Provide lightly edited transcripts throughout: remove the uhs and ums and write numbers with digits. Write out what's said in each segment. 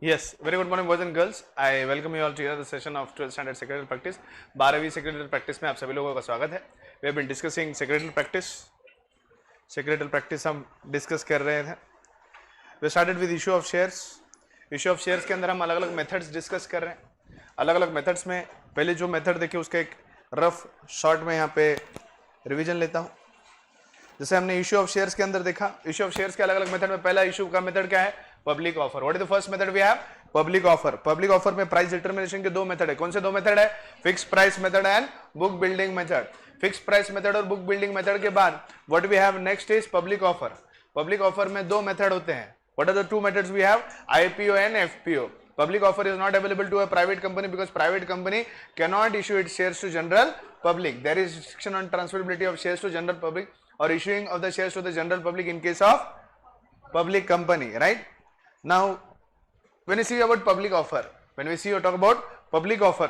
Yes, very good morning boys and girls. I welcome you all to the session of 12th standard secretarial practice. 12वीं secretarial practice में आप सभी लोगों का स्वागत है. We have been discussing secretarial practice. Secretarial practice हम discuss कर रहे थे. We started with issue of shares. Issue of shares के अंदर हम अलग अलग methods discuss कर रहे हैं. अलग अलग methods में पहले जो method देखे उसका एक rough short में यहाँ पे revision लेता हूँ. जैसे हमने इश्यू ऑफ शेयर्स के अंदर देखा, इश्यू ऑफ शेयर्स के अलग अलग मेथड में पहला इश्यू का मेथड क्या है? Public offer. What is the first method we have? Public offer. Public offer में प्राइस डिटरमिनेशन के दो मेथड है. कौन से दो मेथड है? Fix price method and book building method. Fix price method और बुक बिल्डिंग मेथड के बाद what we have next is public offer. Public offer में दो मेथड होते हैं. What are the two methods we have? IPO and FPO. Public offer is not available to a private company because private company cannot issue its shares to general public. There is restriction on transferability of shares to general public or issuing of the shares to the general public in case of public company, right? Now, when we see about public offer, when we see or talk about public offer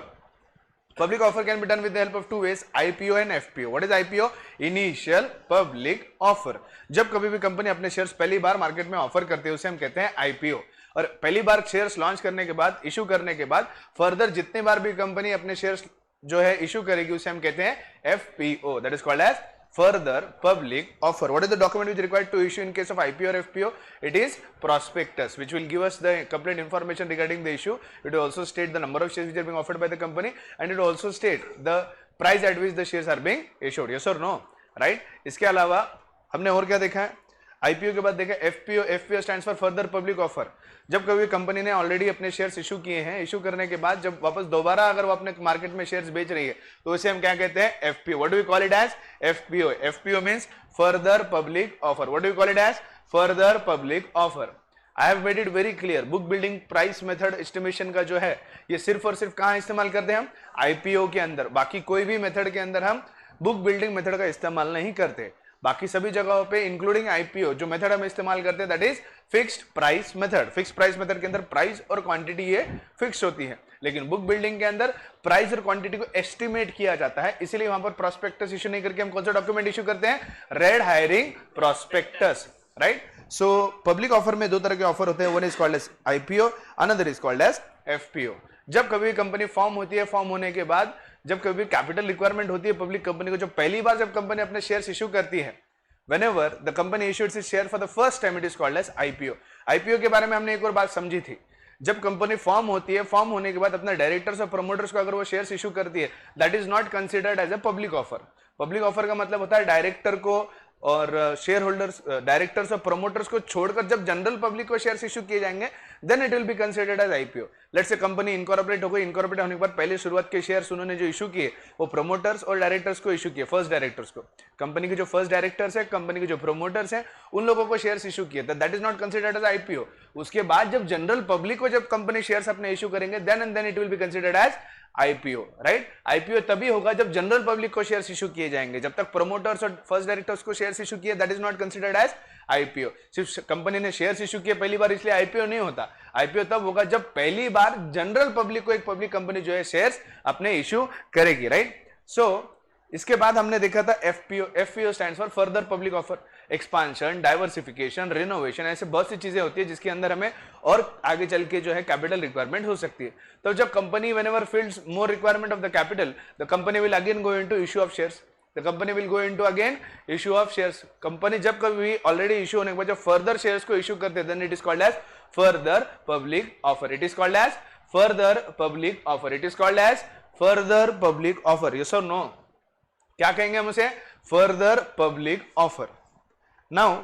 can be done with the help of two ways, IPO and FPO. What is IPO? Initial public offer. जब कभी भी company अपने shares पहली बार market में offer करती है उसे हम कहते हैं IPO. और पहली बार शेयर्स लॉन्च करने के बाद, इशू करने के बाद फर्दर जितने बार भी कंपनी अपने शेयर्स जो है इशू करेगी उसे हम कहते हैं FPO. That is called as further public offer. What is the document which is required to issue in case of IPO or FPO? It is prospectus, which will give us the complete information regarding the issue. It will also state the number of shares which are being offered by the company, and it will also state the price at which the shares are being issued. Yes or no? Right? इसके अलावा हमने और क्या देखा है? IPO के बाद देखा FPO. FPO stands for further public offer. जब कभी कंपनी ने ऑलरेडी अपने शेयर्स इशू किए हैं, इशू करने के बाद जब वापस दोबारा अगर वो अपने मार्केट में शेयर्स बेच रही है तो इसे हम क्या कहते हैं? FPO. What do we call it as? FPO. FPO means further public offer. What do we call it as? Further public offer. I have made it very clear. Book building price method estimation का जो है ये सिर्फ और सिर्फ कहां इस्तेमाल करते हैं हम? आईपीओ के अंदर. बाकी कोई भी मेथड के अंदर हम बुक बिल्डिंग मेथड का इस्तेमाल नहीं करते. बाकी सभी जगहों पे इंक्लूडिंग आईपीओ जो मेथड हम इस्तेमाल करते हैं that is fixed price method. Fixed price method के अंदर प्राइस और क्वांटिटी ये फिक्स होती है, लेकिन बुक बिल्डिंग के अंदर प्राइस और क्वांटिटी को एस्टिमेट किया जाता है. इसीलिए वहां पर प्रोस्पेक्टस इशू नहीं करके हम कौन सा डॉक्यूमेंट इशू करते हैं? Red herring prospectus. Right. So public offer में दो तरह के ऑफर होते हैं. One is called as IPO, another is called as FPO. जब कभी कंपनी फॉर्म होती है, फॉर्म होने के बाद जब कभी कैपिटल रिक्वायरमेंट होती है पब्लिक कंपनी को, जो पहली बार जब कंपनी अपने शेयर्स इशू करती है, whenever the company issues its share for the first time, it is called as IPO. IPO के बारे में हमने एक और बात समझी थी. जब कंपनी फॉर्म होती है, फॉर्म होने के बाद अपने डायरेक्टर्स और प्रमोटर्स को अगर वो शेयर्स इशू करती है, that is not considered as a public offer. Public offer का मतलब होता है डायरेक्टर को और शेयर होल्डर्स, डायरेक्टर्स और प्रमोटर्स को छोड़कर जब जनरल पब्लिक को शेयर्स इशू किए जाएंगे then it will be considered as IPO. Let's say company incorporate हो गई. इनकॉर्पोरेट होने के बाद पहले शुरुआत के शेयर्स उन्होंने जो इशू किए वो प्रमोटर्स और डायरेक्टर्स को इशू किए. फर्स्ट डायरेक्टर्स को, कंपनी के जो फर्स्ट डायरेक्टर्स है, कंपनी के जो प्रमोटर्स हैं, उन लोगों को शेयर्स इशू किए. That is not considered as IPO. उसके बाद जब जनरल पब्लिक को जब कंपनी शेयर्स अपने इशू करेंगे then and then it will be considered as IPO. Right. IPO तभी होगा जब जनरल पब्लिक को शेयर्स इशू किए जाएंगे. जब तक प्रमोटर्स और फर्स्ट डायरेक्टर्स को शेयर्स इशू किए that is not considered as IPO. सिर्फ कंपनी ने शेयर्स इशू किए पहली बार इसलिए आईपीओ नहीं होता. आईपीओ तब होगा जब पहली बार जनरल पब्लिक को एक पब्लिक कंपनी जो है शेयर्स अपने इशू करेगी. राइट. सो इसके बाद हमने देखा था FPO. FPO stands for further public offer. Expansion, diversification, renovation, ऐसे बहुत सी चीजें होती है जिसके अंदर हमें और आगे चल के जो है कैपिटल रिक्वायरमेंट हो सकती है. तो जब company whenever feels more requirement of the capital, the company will again go into issue of shares. The company will go into again issue of shares. Company जब कभी ऑलरेडी इशू होने के बाद जब फर्दर शेयर्स को issue करते हैं then it is called as further public offer. It is called as further public offer. It is called as further public offer. Yes और नो? क्या कहेंगे हम उसे? Further public offer. Now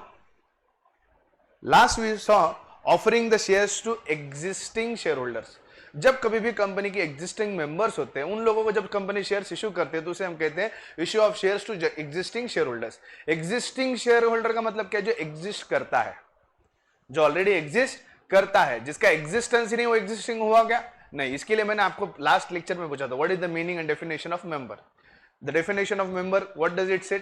last we saw offering the shares to existing share holders. जब कभी भी company के existing members होते हैं उन लोगों को जब कंपनी शेयर्स इशू करते हैं तो उसे हम कहते हैं issue of shares to existing share holders. Existing share holder का मतलब क्या? जो एग्जिस्ट करता है, जो ऑलरेडी एग्जिस्ट करता है, जिसका एग्जिस्टेंस ही नहीं वो एग्जिस्टिंग हुआ क्या? नहीं. इसके लिए मैंने आपको लास्ट लेक्चर में पूछा था what is the meaning and definition of member. The definition of member, what does it say?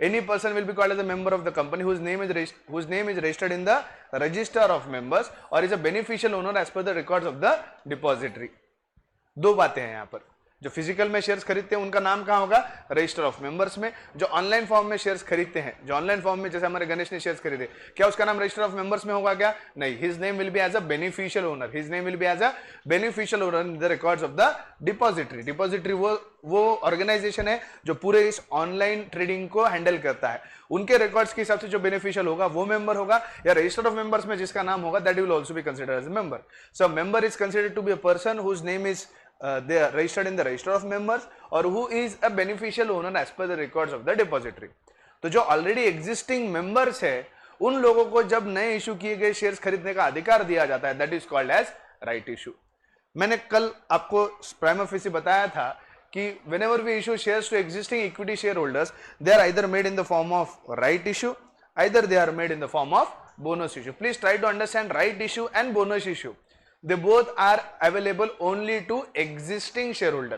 Any person will be called as a member of the company whose name is registered in the register of members or is a beneficial owner as per the records of the depository. दो बातें हैं यहाँ पर. जो physical में shares खरीदते हैं उनका नाम कहाँ होगा, रजिस्टर ऑफ मेंबर्स में। जो ऑनलाइन फॉर्म में शेयर्स खरीदते हैं, जो ऑनलाइन फॉर्म में जैसे हमारे गणेश ने शेयर्स खरीदे, क्या उसका नाम रजिस्टर ऑफ मेंबर्स में होगा क्या, नहीं, his name will be as a beneficial owner, his name will be as a beneficial owner in the records of the depository. Depository वो ऑर्गेनाइजेशन है जो पूरे इस ऑनलाइन ट्रेडिंग को हैंडल करता है, उनके रिकॉर्ड्स के हिसाब से जो बेनिफिशियल होगा वो मेंबर होगा, या रजिस्टर ऑफ मेंबर्स में जिसका नाम होगा that will also be considered as a member. So member is considered to be a person whose name is they are registered in the register of members or who is a beneficial owner as per the records of the depository। तो जो already existing members है उन लोगों को जब नए issue किए गए शेयर्स खरीदने का अधिकार दिया जाता है, that is called as right issue. मैंने कल आपको प्राइमा फेसी बताया था कि whenever we issue shares to existing equity shareholders, they are either made in the form of right issue, either they are made in the form of bonus issue। Please try to understand right issue and bonus issue. They both are available only to existing shareholder।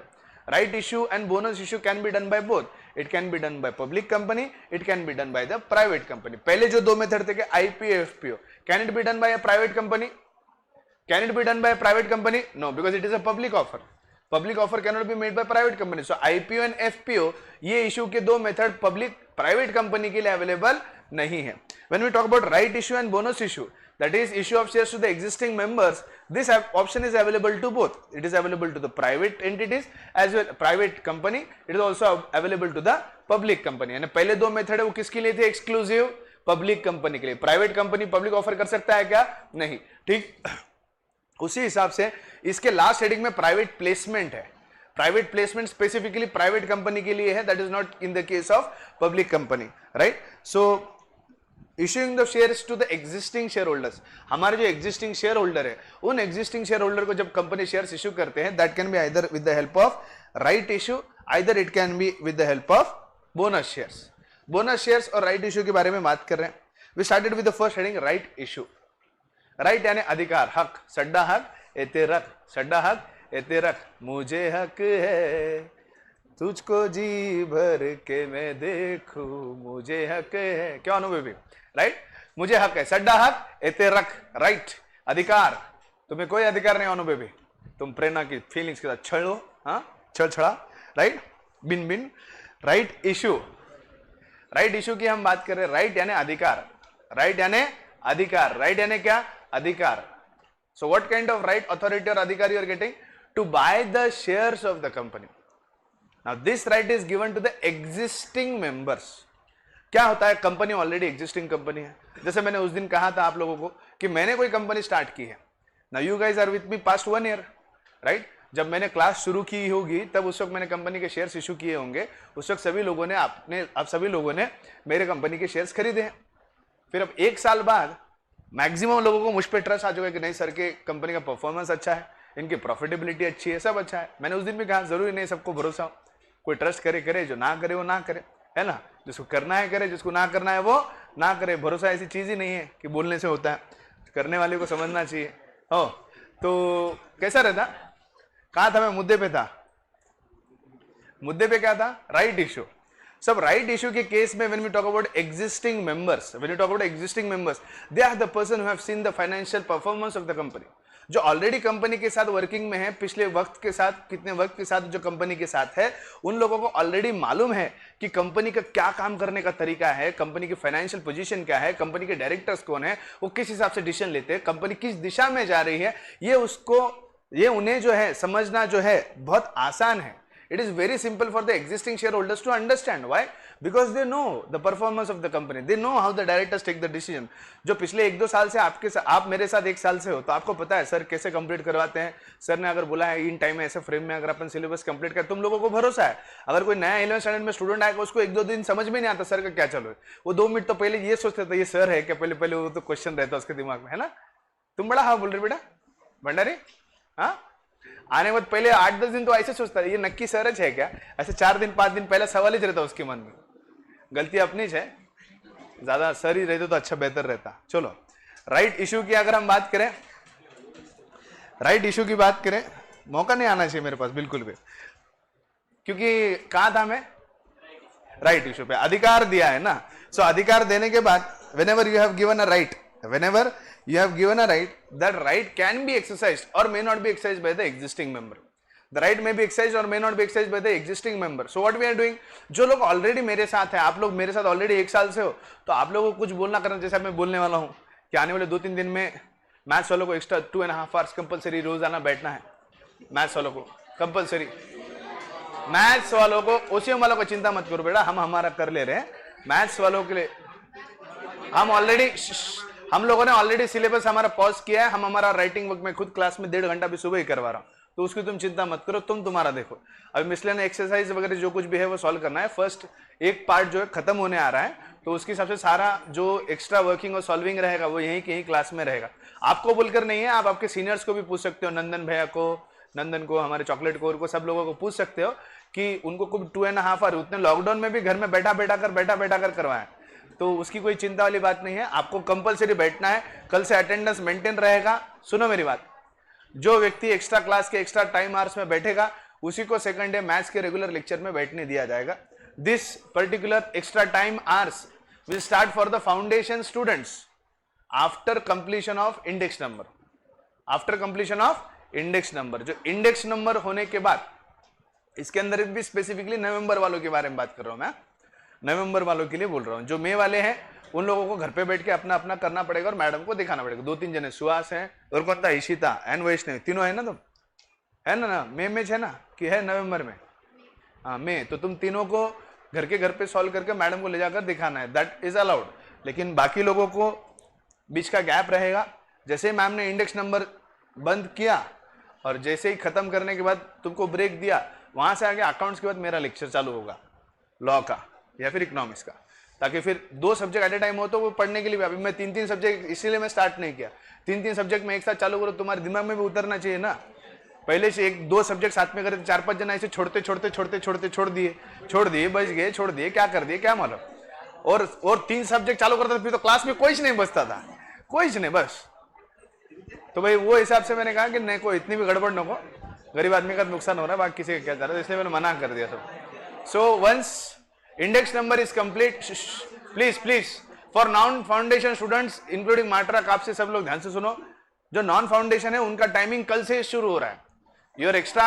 Right issue and bonus issue can be done by both। It can be done by public company, it can be done by the private company। पहले जो दो method थे IPO FPO, can it be done by a private company? Can it be done by a private company? No, because it is a public offer। Public offer cannot be made by private company। So IPO and FPO ये issue के दो method public private company के लिए available नहीं है। When we talk about right issue and bonus issue, that is issue of shares to the existing members, this option is available to both। It is available to the private entities as well, private company, it is also available to the public company। यानी पहले दो method है वो किसके लिए थे, exclusive public company के लिए। प्राइवेट कंपनी पब्लिक ऑफर कर सकता है क्या, नहीं, ठीक। उसी हिसाब से इसके लास्ट हेडिंग में प्राइवेट प्लेसमेंट है। Private placement specifically private company के लिए है, that is not in the case of public company, right. So issuing the shares to the existing share holders, हमारे जो एग्जिस्टिंग शेयर होल्डर है उन existing share holder को जब कंपनी शेयर्स इश्यू करते हैं, that can be either with the help of right issue, either it can be with the help of bonus shares. Bonus shares और right issue के बारे में बात कर रहे हैं। We started with the first heading right issue. Right यानी अधिकार, हक, सड्डा हक एते रख, सड्डा हक एते रख, मुझे हक है तुझको जी भर के मैं देखूं, मुझे हक है, क्या अनुभव भी, राइट, मुझे हक है, सड्डा हक एते रख, राइट, अधिकार, तुम्हें कोई अधिकार नहीं अनुभव भी, तुम प्रेरणा की फीलिंग्स के साथ छड़ो, हाँ, छड़ छड़ा, राइट, बिन बिन। राइट इश्यू, राइट इश्यू की हम बात कर रहे हैं। राइट यानी अधिकार, राइट यानी अधिकार, राइट यानी क्या, अधिकार। So what kind of right, authority or अधिकार you are getting? To buy the shares of the company। Now this right is given to the existing members। क्या होता है, कंपनी ऑलरेडी एग्जिस्टिंग कंपनी है। जैसे मैंने उस दिन कहा था आप लोगों को कि मैंने कोई कंपनी स्टार्ट की है। Now you guys are with me past 1 year, right? जब मैंने क्लास शुरू की होगी तब उस वक्त मैंने कंपनी के शेयर्स इशू किए होंगे, उस वक्त सभी लोगों ने आप सभी लोगों ने मेरे कंपनी के शेयर्स खरीदे हैं। फिर अब 1 साल बाद मैक्सिमम लोगों को मुझ पे ट्रस्ट आ चुका है कि नहीं सर के कंपनी का परफॉर्मेंस अच्छा है, इनकी प्रॉफिटेबिलिटी अच्छी है, सब अच्छा है। मैंने उस दिन भी कहा जरूरी नहीं सबको भरोसा हो, कोई ट्रस्ट करे करे, जो ना करे वो ना करे, है ना, जिसको करना है करे, जिसको ना करना है वो ना करे। भरोसा ऐसी चीज ही नहीं है कि बोलने से होता है, करने वाले को समझना चाहिए। हो तो कैसा रहता, कहा था मैं, मुद्दे पे था, मुद्दे पे क्या था, राइट इश्यू। सब राइट इश्यू के केस में when we talk about existing members, when you talk about existing members, they are the person who have seen the financial performance of the company। जो ऑलरेडी कंपनी के साथ working में है, पिछले वक्त के साथ, कितने वक्त के साथ जो कंपनी के साथ है, उन लोगों को ऑलरेडी मालूम है कि कंपनी का क्या काम करने का तरीका है, कंपनी की फाइनेंशियल पोजीशन क्या है, कंपनी के डायरेक्टर्स कौन है, वो किस हिसाब से डिसीजन लेते हैं, कंपनी किस दिशा में जा रही है, ये उन्हें जो है समझना जो है बहुत आसान है। It is very simple for the existing shareholders to understand। Why? Because they know the performance of the company, they know how the directors take the decision। जो पिछले 1-2 साल से आप मेरे साथ 1 साल से हो तो आपको पता है सर कैसे कंप्लीट करवाते हैं। सर ने अगर बोला है इन टाइम में ऐसे फ्रेम में अगर अपन सिलेबस कंप्लीट कर, तुम लोगों को भरोसा है। अगर कोई नया 11th स्टैंडर्ड में स्टूडेंट आएगा, उसको 1-2 दिन समझ में नहीं आता सर का क्या चालू है, वो 2 मिनट तो पहले ये सोचता था ये सर है क्या, पहले वो तो क्वेश्चन रहता है उसके दिमाग में, है ना। तुम बड़ा हाँ बोल रहे बेटा भंडारी, हाँ, आने के बाद पहले 8-10 दिन तो ऐसे सोचता है ये नक्की सरज है क्या, ऐसे 4 दिन 5 दिन पहले सवाल ही रहता उसके मन में। गलती अपनी है, ज्यादा सर ही रहते तो अच्छा बेहतर रहता। चलो राइट इशू की अगर हम बात करें, राइट इशू की बात करें, मौका नहीं आना चाहिए मेरे पास बिल्कुल भी, क्योंकि कहा था मैं राइट इशू पे अधिकार दिया है ना। सो अधिकार देने के बाद whenever you have given a right, whenever you have given a right, that right can be exercised or may not be exercised by the existing member। The right may be exercise और may not be exercise by the existing member. So what we are doing, जो लोग already मेरे साथ हैं, आप लोग मेरे साथ ऑलरेडी 1 साल से हो, तो आप लोगों को कुछ बोलना करना. जैसे मैं बोलने वाला हूं कि आने वाले 2-3 दिन में मैथ्स वालों को एक्स्ट्रा 2.5 आवर्स कंपलसरी रोज आना बैठना है. मैथ्स वालों को कंपलसरी, मैथ्स वालों को, ओसीएम वालों को चिंता मत करो बेटा, हम हमारा कर ले रहे हैं. मैथ्स वालों के लिए हम लोगों ने ऑलरेडी सिलेबस हमारा पॉज किया है. हम हमारा राइटिंग वर्क में खुद क्लास में 1.5 घंटा भी सुबह ही करवा रहा हूं, तो उसकी तुम चिंता मत करो. तुम तुम्हारा देखो. अभी मिसलेनियस एक्सरसाइज वगैरह जो कुछ भी है वो सॉल्व करना है. फर्स्ट एक पार्ट जो है खत्म होने आ रहा है, तो उसके हिसाब से सारा जो एक्स्ट्रा वर्किंग और सॉल्विंग रहेगा वो यहीं की क्लास में रहेगा. आपको बोलकर नहीं है, आप आपके सीनियर्स को भी पूछ सकते हो, नंदन भैया को, नंदन को, हमारे चॉकलेट कोर को, सब लोगों को पूछ सकते हो कि उनको कुछ 2.5 आवर उतने लॉकडाउन में भी घर में बैठा बैठा कर करवाएं. तो उसकी कोई चिंता वाली बात नहीं है. आपको कंपलसरी बैठना है. कल से अटेंडेंस मेंटेन रहेगा. सुनो मेरी बात, जो व्यक्ति एक्स्ट्रा क्लास के एक्स्ट्रा टाइम आवर्स में बैठेगा उसी को सेकंड डे मैथ्स के रेगुलर लेक्चर में बैठने दिया जाएगा. This particular extra time hours will start for the foundation students after completion of index number. After completion of index number, जो इंडेक्स नंबर होने के बाद, इसके अंदर भी स्पेसिफिकली नवंबर वालों के बारे में बात कर रहा हूं मैं, नवंबर वालों के लिए बोल रहा हूं. जो मई वाले हैं उन लोगों को घर पे बैठ के अपना अपना करना पड़ेगा और मैडम को दिखाना पड़ेगा. 2-3 जने, सुहास है और कौन था, ईशिता एंड वैष्णवी, तीनों है ना तुम, है ना मई में है ना कि है नवंबर में? हाँ मई. तो तुम तीनों को घर पे सॉल्व करके मैडम को ले जाकर दिखाना है. That is allowed. लेकिन बाकी लोगों को बीच का गैप रहेगा. जैसे ही मैम ने इंडेक्स नंबर बंद किया और जैसे ही खत्म करने के बाद तुमको ब्रेक दिया, वहां से आगे अकाउंट्स के बाद मेरा लेक्चर चालू होगा, लॉ का या फिर इकोनॉमिक्स का, ताकि फिर 2 सब्जेक्ट एट ए टाइम हो तो वो पढ़ने के लिए भी. अभी मैं 3-3 सब्जेक्ट इसीलिए मैं स्टार्ट नहीं किया. 3-3 सब्जेक्ट में एक साथ चालू करो, तुम्हारे दिमाग में भी उतरना चाहिए ना. पहले से 1-2 सब्जेक्ट साथ में करे, 4-5 जना ऐसे छोड़ दिए, बच गए, छोड़ दिए, क्या कर दिए क्या मालूम. और 3 सब्जेक्ट चालू करते फिर तो क्लास में कोई नहीं बचता था, कोई नहीं बस. तो भाई वो हिसाब से मैंने कहा कि नहीं, को इतनी भी गड़बड़ न हो, गरीब आदमी का नुकसान हो रहा है, बाकी किसी का क्या जा रहा है, इसलिए मैंने मना कर दिया सब. So once index number is complete, please for non foundation students including माट्राक, आपसे सब लोग ध्यान से सुनो. जो नॉन फाउंडेशन है उनका टाइमिंग कल से शुरू हो रहा है. Your extra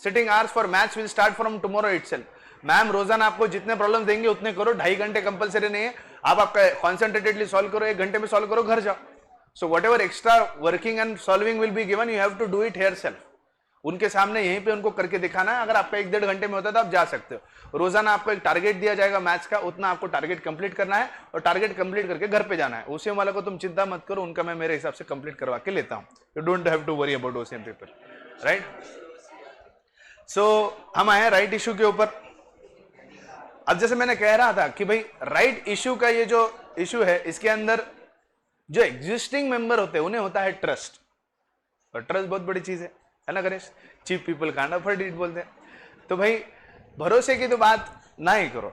sitting hours for maths will start from tomorrow itself. Ma'am रोजाना आपको जितने प्रॉब्लम देंगे उतने करो. 2.5 घंटे कंपलसरी नहीं है. आप आपका कॉन्सेंट्रेटेडली सॉल्व करो, 1 घंटे में सॉल्व करो, घर जाओ. So whatever extra working and solving will be given, you have to do it here self. उनके सामने यहीं पे उनको करके दिखाना है. अगर आपका 1-1.5 घंटे में होता है तो आप जा सकते हो. रोजाना आपको एक टारगेट दिया जाएगा मैथ्स का, उतना आपको टारगेट कंप्लीट करना है और टारगेट कंप्लीट करके घर पे जाना है. ओसीएम वाला को तुम चिंता मत करो, उनका मैं मेरे हिसाब से कंप्लीट करवा के लेता हूं. You don't have to worry about OCM paper, right. So हम आए राइट इशू के ऊपर. अब जैसे मैंने कह रहा था कि भाई राइट इशू का ये जो इशू है, इसके अंदर जो एग्जिस्टिंग मेंबर होते हैं उन्हें होता है ट्रस्ट. और ट्रस्ट बहुत बड़ी चीज है ना Ganesh. Cheap people kind of it बोलते हैं. तो भाई भरोसे की तो बात ना ही करो.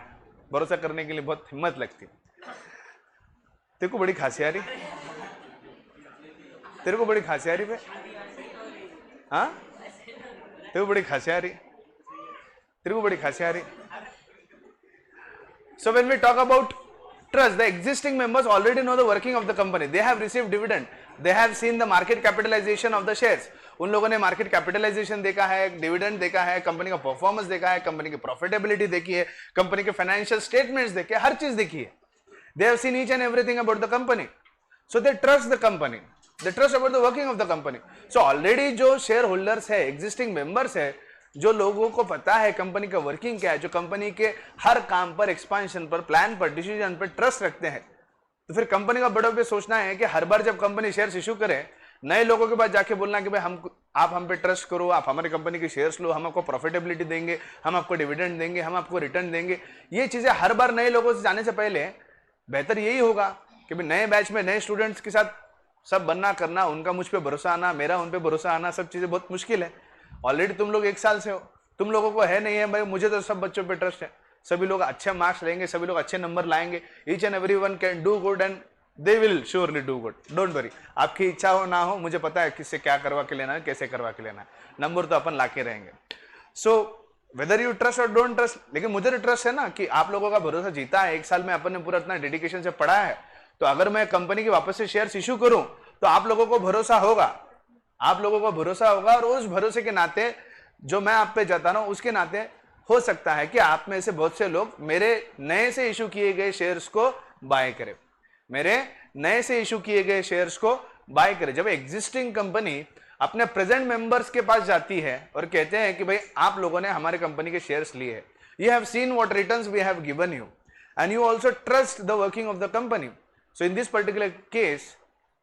भरोसा करने के लिए बहुत हिम्मत लगती है. तेरे को बड़ी खांसी आ रही, तेरे को बड़ी खांसी आ रही भाई, हाँ तेरे को बड़ी खांसी आ रही, तेरे को बड़ी खांसी आ रही. So when we talk about trust, the existing members already know the working of the company. They have received dividend. They have seen the market capitalization of the shares. उन लोगों ने मार्केट कैपिटलाइजेशन देखा है, dividend देखा है, company का performance देखा है, कंपनी की प्रॉफिटेबिलिटी देखी है, कंपनी के फाइनेंशियल स्टेटमेंट्स देखे, हर चीज देखी है. They have seen each and everything about the company. So they trust the company. They trust about the working of the company. So already जो शेयर होल्डर्स है, एग्जिस्टिंग मेंबर्स है, जो लोगों को पता है कंपनी का वर्किंग क्या है, जो कंपनी के हर काम पर, एक्सपांशन पर, प्लान पर, डिसीजन पर ट्रस्ट रखते हैं, तो फिर कंपनी का बड़ा पे सोचना है कि हर बार जब कंपनी शेयर्स इशू करे, नए लोगों के पास जाके बोलना कि भाई आप हम पे ट्रस्ट करो, आप हमारी कंपनी के शेयर्स लो, हम आपको प्रॉफिटेबिलिटी देंगे, हम आपको डिविडेंड देंगे, हम आपको रिटर्न देंगे. ये चीजें हर बार नए लोगों से जाने से पहले बेहतर यही होगा कि भाई नए बैच में नए स्टूडेंट्स के साथ सब बनना करना, उनका मुझ पर भरोसा आना, मेरा उन पर भरोसा आना, सब चीजें बहुत मुश्किल है. ऑलरेडी तुम लोग 1 साल से हो, तुम लोगों को है नहीं है भाई, मुझे तो सब बच्चों पे ट्रस्ट है, सभी लोग अच्छे मार्क्स लेंगे, सभी लोग अच्छे नंबर लाएंगे, each and everyone can do good and they will surely do good. Don't worry. आपकी इच्छा हो ना हो, मुझे पता है किससे क्या करवा के लेना है, कैसे करवा के लेना है, नंबर तो अपन लाके रहेंगे. सो वेदर यू ट्रस्ट और डोंट ट्रस्ट, लेकिन मुझे तो ट्रस्ट है ना कि आप लोगों का भरोसा जीता है. 1 साल में अपन ने पूरा इतना डेडिकेशन से पढ़ा है, तो अगर मैं कंपनी की वापस से शेयर्स इशू करूं तो आप लोगों को भरोसा होगा, आप लोगों को भरोसा होगा. और उस भरोसे के नाते जो मैं आप पे जता रहा हूं उसके नाते हो सकता है कि आप में से बहुत से लोग मेरे नए से इशू किए गए शेयर्स को बाय करें, मेरे नए से इशू किए गए शेयर्स को बाय करें। जब एग्जिस्टिंग कंपनी अपने प्रेजेंट मेंबर्स के पास जाती है और कहते हैं कि भाई आप लोगों ने हमारे कंपनी के शेयर्स लिए हैं, you have seen what returns we have given you and you also trust the working of the company, so in this particular case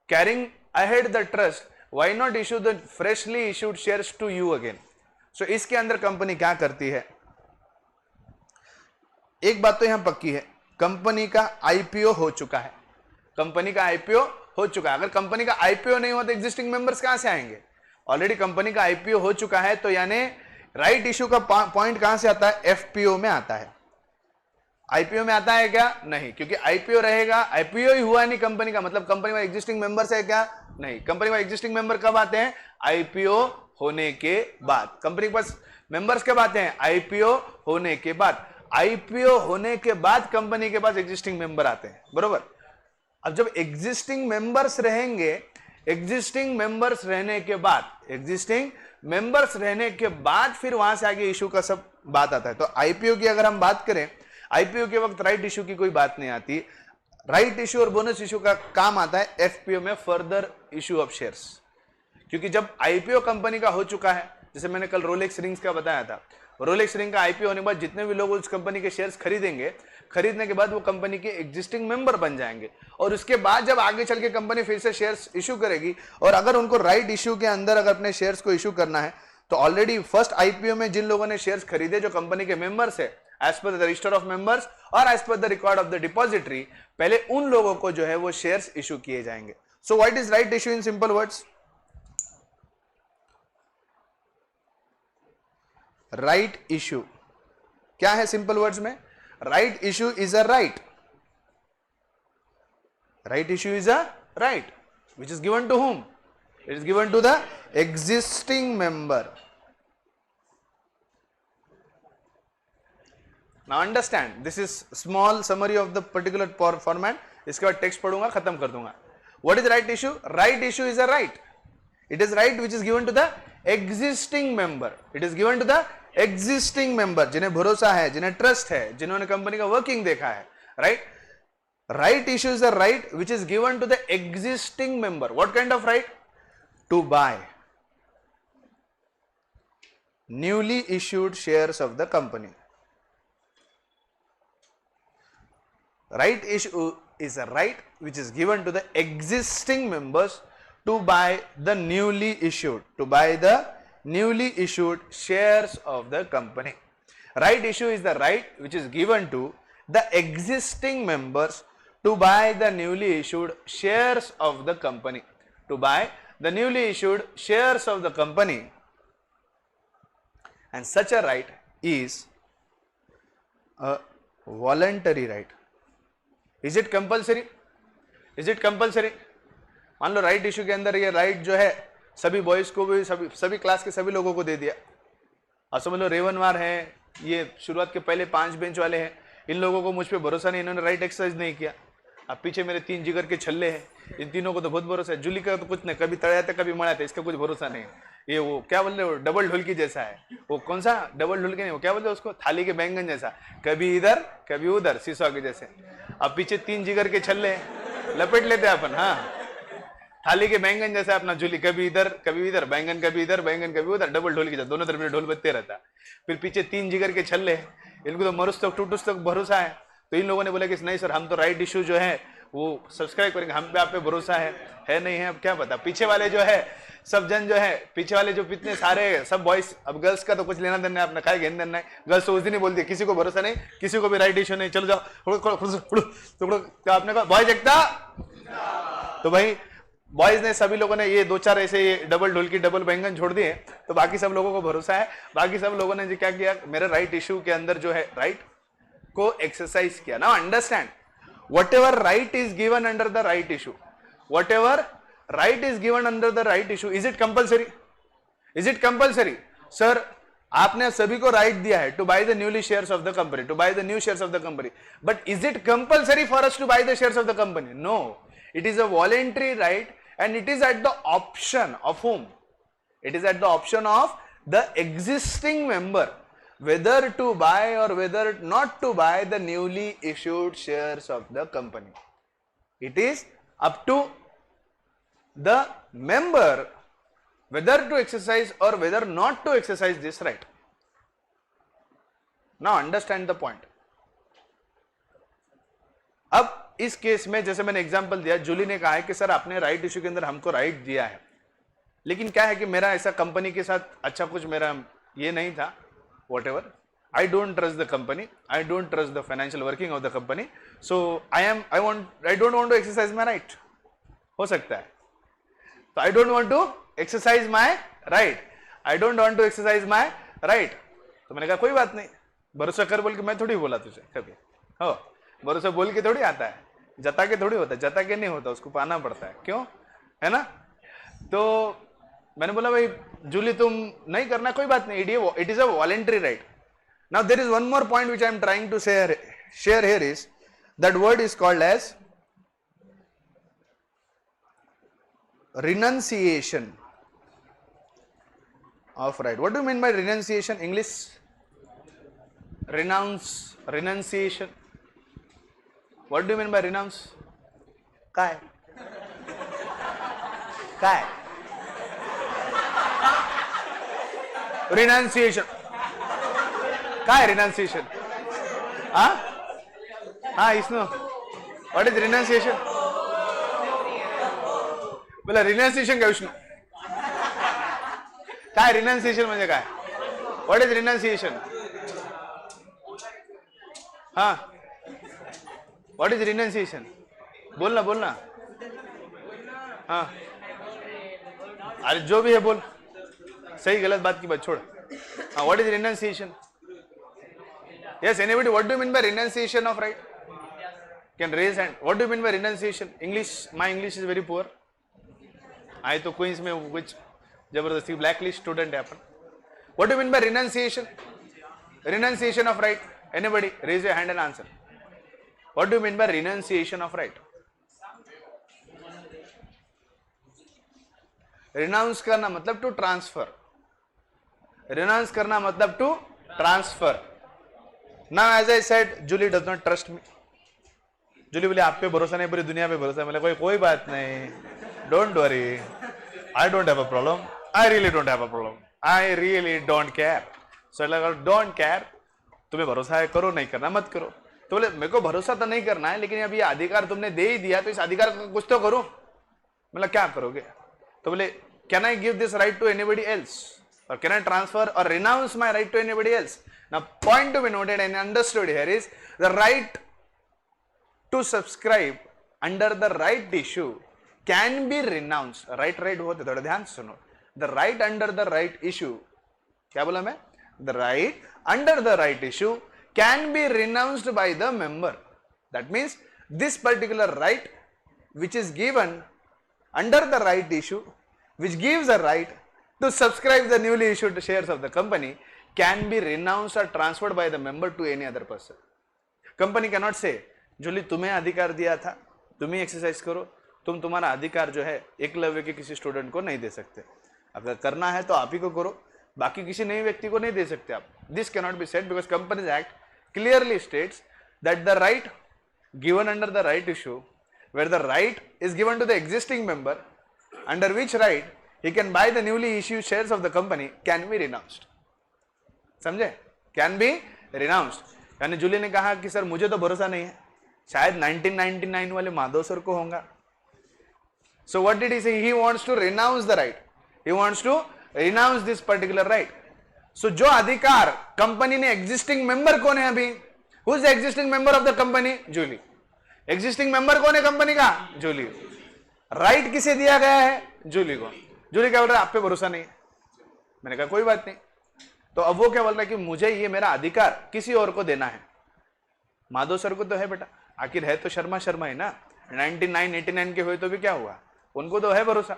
carrying ahead the trust, why not issue the freshly issued shares to you again। so इसके अंदर company क्या करती है, एक बात तो यहां पक्की है, कंपनी का आईपीओ हो चुका है, कंपनी का आईपीओ हो चुका है। अगर कंपनी का आईपीओ नहीं हुआ तो एग्जिस्टिंग मेंबर्स कहां से आएंगे, ऑलरेडी कंपनी का आईपीओ हो चुका है, तो यानी राइट इश्यू का पॉइंट कहां से आता है, एफपीओ में आता है। आईपीओ में आता है क्या, नहीं, क्योंकि आईपीओ रहेगा, आईपीओ ही हुआ नहीं कंपनी का, मतलब कंपनी में एग्जिस्टिंग मेंबर्स है क्या, नहीं। कंपनी में एग्जिस्टिंग मेंबर कब आते हैं, आईपीओ होने के बाद। कंपनी के पास मेंबर्स कब आते हैं, आईपीओ होने के बाद। आईपीओ होने के बाद कंपनी के पास एग्जिस्टिंग मेंबर आते हैं, बरोबर। अब जब एग्जिस्टिंग मेंबर्स रहेंगे, एग्जिस्टिंग मेंबर्स रहने के बाद, एग्जिस्टिंग मेंबर्स रहने के बाद फिर वहां से आगे इशू का सब बात आता है। तो आईपीओ की अगर हम बात करें, आईपीओ के वक्त राइट इशू की कोई बात नहीं आती। राइट इशू और बोनस इशू का काम आता है एफपीओ में, फर्दर इशू ऑफ शेयर्स। क्योंकि जब आईपीओ कंपनी का हो चुका है, जैसे मैंने कल रोलेक्स रिंग्स का बताया था, रोलेक्स रिंग का आईपीओ होने के बाद जितने भी लोग उस कंपनी के शेयर्स खरीदेंगे, खरीदने के बाद वो कंपनी के एग्जिस्टिंग मेंबर बन जाएंगे, और उसके बाद जब आगे चल के कंपनी फिर से शेयर्स इशू करेगी, और अगर उनको राइट इशू के अंदर अगर अपने शेयर्स को इशू करना है, तो ऑलरेडी फर्स्ट आईपीओ में जिन लोगों ने शेयर्स खरीदे जो कंपनी के मेंबर्स है, as per the register of members और as per the record of the depository, पहले उन लोगों को जो है वो शेयर्स इशू किए जाएंगे। So what is right issue in simple words, right issue क्या है सिंपल वर्ड्स में, right issue is a right, right issue is a right which is given to whom, it is given to the existing member। now understand, this is small summary of the particular format, इसके बाद text पढ़ूंगा, खत्म कर दूंगा। what is right issue, right issue is a right, it is right which is given to the existing member, it is given to the existing member, जिन्हें भरोसा है, जिन्हें ट्रस्ट है, जिन्होंने कंपनी का वर्किंग देखा है, right. Right issue is the right which is given to the existing member. What kind of right, to buy newly issued shares of the company. राइट इशू is a right which is given to the existing members to buy the newly issued shares of the company. Right issue is the right which is given to the existing members to buy the newly issued shares of the company, to buy the newly issued shares of the company, and such a right is a voluntary right. Is it compulsory? Is it compulsory? मान लो right issue के अंदर ये right जो है सभी boys को भी, सभी क्लास के सभी लोगों को दे दिया। और समझ लो रेवनवार है, ये शुरुआत के पहले 5 बेंच वाले हैं, इन लोगों को मुझ पे भरोसा नहीं, इन्होंने राइट एक्सरसाइज नहीं किया। अब पीछे मेरे 3 जिगर के छल्ले हैं, इन तीनों को तो बहुत भरोसा है। जूली का तो कुछ नहीं, कभी तड़ाया था कभी मड़ा था, इसका कुछ भरोसा नहीं। ये वो क्या बोल रहे हो, डबल ढोलकी जैसा है, वो कौन सा डबल ढोलकी नहीं, वो क्या बोलते हैं उसको, थाली के बैंगन जैसा, कभी इधर कभी उधर, सीसो के जैसे। अब पीछे 3 जिगर के छल्ले लपेट लेते हैं अपन, हाँ, थाली के बैंगन जैसा अपना जूली, कभी इधर बैंगन कभी इधर, बैंगन कभी उधर, डबल ढोल की दोनों तरफ में ढोल बजते रहता। फिर पीछे 3 जिगर के छल्ले, इनको तो मरुस तक टूटुस तक भरोसा है। तो इन लोगों ने बोला कि नहीं सर, हम तो राइट इशू जो है वो सब्सक्राइब करेंगे, हम पे आप पे भरोसा है नहीं है, अब क्या पता। पीछे वाले जो है सब जन जो है, पीछे वाले जो इतने सारे सब बॉयज, अब गर्ल्स का तो कुछ लेना देना है, अपना खाए घेन देना है। गर्ल्स तो उस दिन ही बोलती है किसी को भरोसा नहीं, किसी को भी राइट इशू नहीं, चलो जाओ तो आपने कहा बॉयज एकता, तो भाई बॉयज ने सभी लोगों ने ये 2-4 ऐसे ये डबल ढोलकी डबल बैंगन छोड़ दिए, तो बाकी सब लोगों को भरोसा है। बाकी सब लोगों ने जो क्या किया, मेरे राइट इशू के अंदर जो है राइट को एक्सरसाइज किया। Now understand, whatever right is given under the right issue, whatever right is given under the right issue, is it compulsory? Is it compulsory? Sir, आपने सभी को राइट दिया है to buy the newly shares of the company, to buy the new shares of the company, but is it compulsory for us to buy the shares of the company? No, it is a voluntary right and it is at the option of whom? It is at the option of the existing member whether to buy or whether not to buy the newly issued shares of the company. It is up to the member whether to exercise or whether not to exercise this right. Now understand the point. अब इस case में जैसे मैंने example दिया, जूली ने कहा है कि सर आपने राइट इश्यू के अंदर हमको राइट दिया है, लेकिन क्या है कि मेरा ऐसा कंपनी के साथ अच्छा कुछ मेरा ये नहीं था, whatever. I don't trust the company. I don't trust the financial working of the company. So I don't want to exercise my right. हो सकता है. So I don't want to exercise my right. I don't want to exercise my right. तो मैंने कहा कोई बात नहीं, भरोसा कर बोल के मैं थोड़ी बोला तुझे कभी. हो, भरोसा बोल के थोड़ी आता है, जता के थोड़ी होता है, जता के नहीं होता, उसको पाना पड़ता है, क्यों, है ना. तो मैंने बोला भाई जूली तुम नहीं करना, कोई बात नहीं, it is a voluntary right. Now there is one more point which I am trying to share here is that word is called as renunciation of right. What do you mean by renunciation? English? Renunciation. What do you mean by renounce? काय renunciation. काय renunciation? हाँ इसनो what is renunciation? बोला renunciation काय विष्णू? काय renunciation म्हणजे काय? What is renunciation? हाँ what is renunciation? बोलना हाँ अरे जो भी है बोल, सही गलत बात की बात छोड़. हाँ what is renunciation? Yes, anybody, what do you mean by renunciation of right? Can raise hand. What do you mean by renunciation? English, my English is very poor. I तो Queens में कुछ जबरदस्ती blacklist student है अपन. What do you mean by renunciation? Renunciation of right. Anybody, raise your hand and answer. What do you mean by renunciation of right? Renounce करना मतलब to transfer. Renounce करना मतलब to transfer. Now as I said, Julie does not trust me. Julie बोले आप पे भरोसा नहीं, पूरी दुनिया पे भरोसा है. मैंने कोई बात नहीं, don't worry, I don't have a problem. I really don't have a problem. I really don't care. So I like don't care. तुम्हें भरोसा है करो, नहीं करना मत करो. तो बोले मेरे को भरोसा तो नहीं करना है, लेकिन अब ये अधिकार तुमने दे ही दिया तो इस अधिकार का कुछ तो करो. मतलब क्या करोगे? तो बोले can I give this right to anybody else, or can I transfer or renounce my right to anybody else? Now point to be noted and understood here is the right to subscribe under the right issue can be renounced. right होते थोड़ा ध्यान से सुनो. The right under the right issue, क्या बोला मैं? The right under the right issue can be renounced by the member. That means this particular right which is given under the right issue, which gives a right to subscribe the newly issued shares of the company, can be renounced or transferred by the member to any other person. Company cannot say, Jully तुम्हें अधिकार दिया था, तुम ही exercise करो, तुम तुम्हारा अधिकार जो है एकलव्य के किसी स्टूडेंट को नहीं दे सकते. अगर करना है तो आप ही को करो, बाकी किसी नए व्यक्ति को नहीं दे सकते आप. This cannot be said because Companies Act clearly states that the right given under the right issue, where the right is given to the existing member, under which right he can buy the newly issued shares of the company, can be renounced. समझे? Can be renounced. यानी जूली ने कहा कि sir मुझे तो भरोसा नहीं है, शायद 1999 वाले माधव सर को होगा. So what did he say? He wants to renounce the right. He wants to renounce this particular right. So जो अधिकार कंपनी ने existing member कौन है अभी? Who is the existing member of the company? Jully. Existing member कौन है company का? Jully. Right किसे दिया गया है? जूली को. जूली क्या बोल रहा है? आप पे भरोसा नहीं है. मैंने कहा कोई बात नहीं. तो अब वो क्या बोल रहा है कि मुझे ये मेरा अधिकार किसी और को देना है. माधव सर को तो है बेटा, आखिर है तो शर्मा ही ना. 1989 के हुए तो भी क्या हुआ, उनको तो है भरोसा.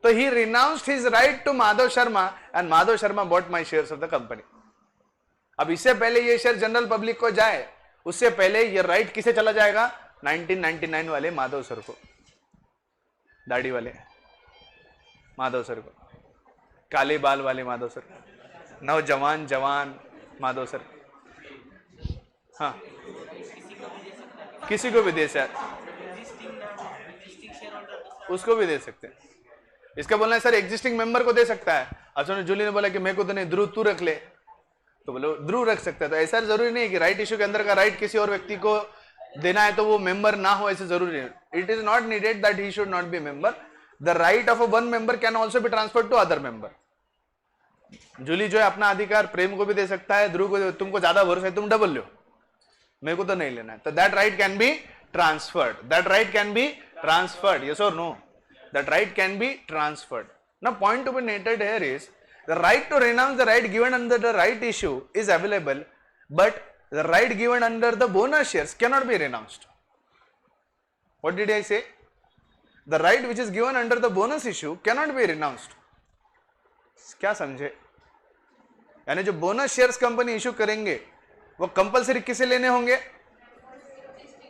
तो he renounced his right to Madhav Sharma and Madhav Sharma bought my shares of the company. अब इससे पहले ये शेयर जनरल पब्लिक को जाए, उससे पहले ये राइट किसे चला जाएगा? 1999 वाले माधव सर को, दाढ़ी वाले माधव सर को. काले बाल वाले माधव सर, नौजवान जवान माधव सर, हाँ किसी को भी दे सकते, उसको भी दे सकते हैं। इसका बोलना है सर एग्जिस्टिंग मेंबर को दे सकता है। अच्छा जूली ने बोला कि मेरे को तो नहीं, ध्रुव तू रख ले, तो बोलो ध्रुव रख सकता है। तो ऐसा जरूरी नहीं है कि राइट इश्यू के अंदर का राइट किसी और व्यक्ति को देना है तो वो मेंबर ना हो, ऐसे जरूरी है। It is not needed that he should not be member. The right of a one member can also be transferred to other member. Julie जो है अपना अधिकार प्रेम को भी दे सकता है, ध्रुव को, तुमको ज्यादा भरोसा है तुम डबल लो, मेरे को तो नहीं लेना है, तो that right can be transferred, that right can be transferred, yes or no, that right can be transferred. Now point to be noted here is the right to renounce the right given under the right issue is available, but the right given under the bonus shares cannot be renounced. What did I say? The right which is given under the bonus issue cannot be renounced. क्या समझे? यानी जो bonus shares company issue करेंगे वो compulsory किसे लेने होंगे?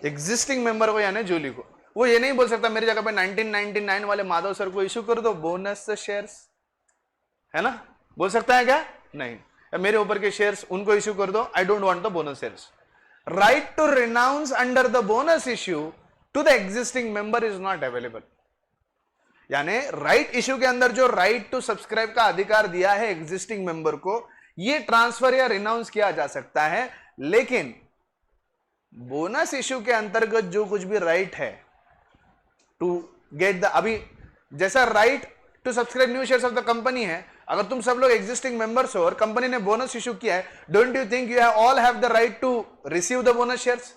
Existing member को, यानी जूली को। वो ये नहीं बोल सकता मेरी जगह पे 1999 वाले माधव सर को इशू कर दो बोनस शेयर्स, है ना? बोल सकता है क्या? नहीं। मेरे ऊपर के शेयर्स उनको इशू कर दो, I don't want the bonus shares. Right to renounce under the bonus issue to the existing member is not available. यानी राइट इश्यू के अंदर जो राइट टू सब्सक्राइब का अधिकार दिया है एग्जिस्टिंग मेंबर को, ये ट्रांसफर या रिनाउंस किया जा सकता है, लेकिन बोनस इश्यू के अंतर्गत जो कुछ भी राइट है टू गेट द, अभी जैसा right to subscribe new shares of the company है, अगर तुम सब लोग एग्जिस्टिंग मेंबर्स हो और कंपनी ने बोनस इशू किया है, don't you think you all have the right to receive the bonus shares?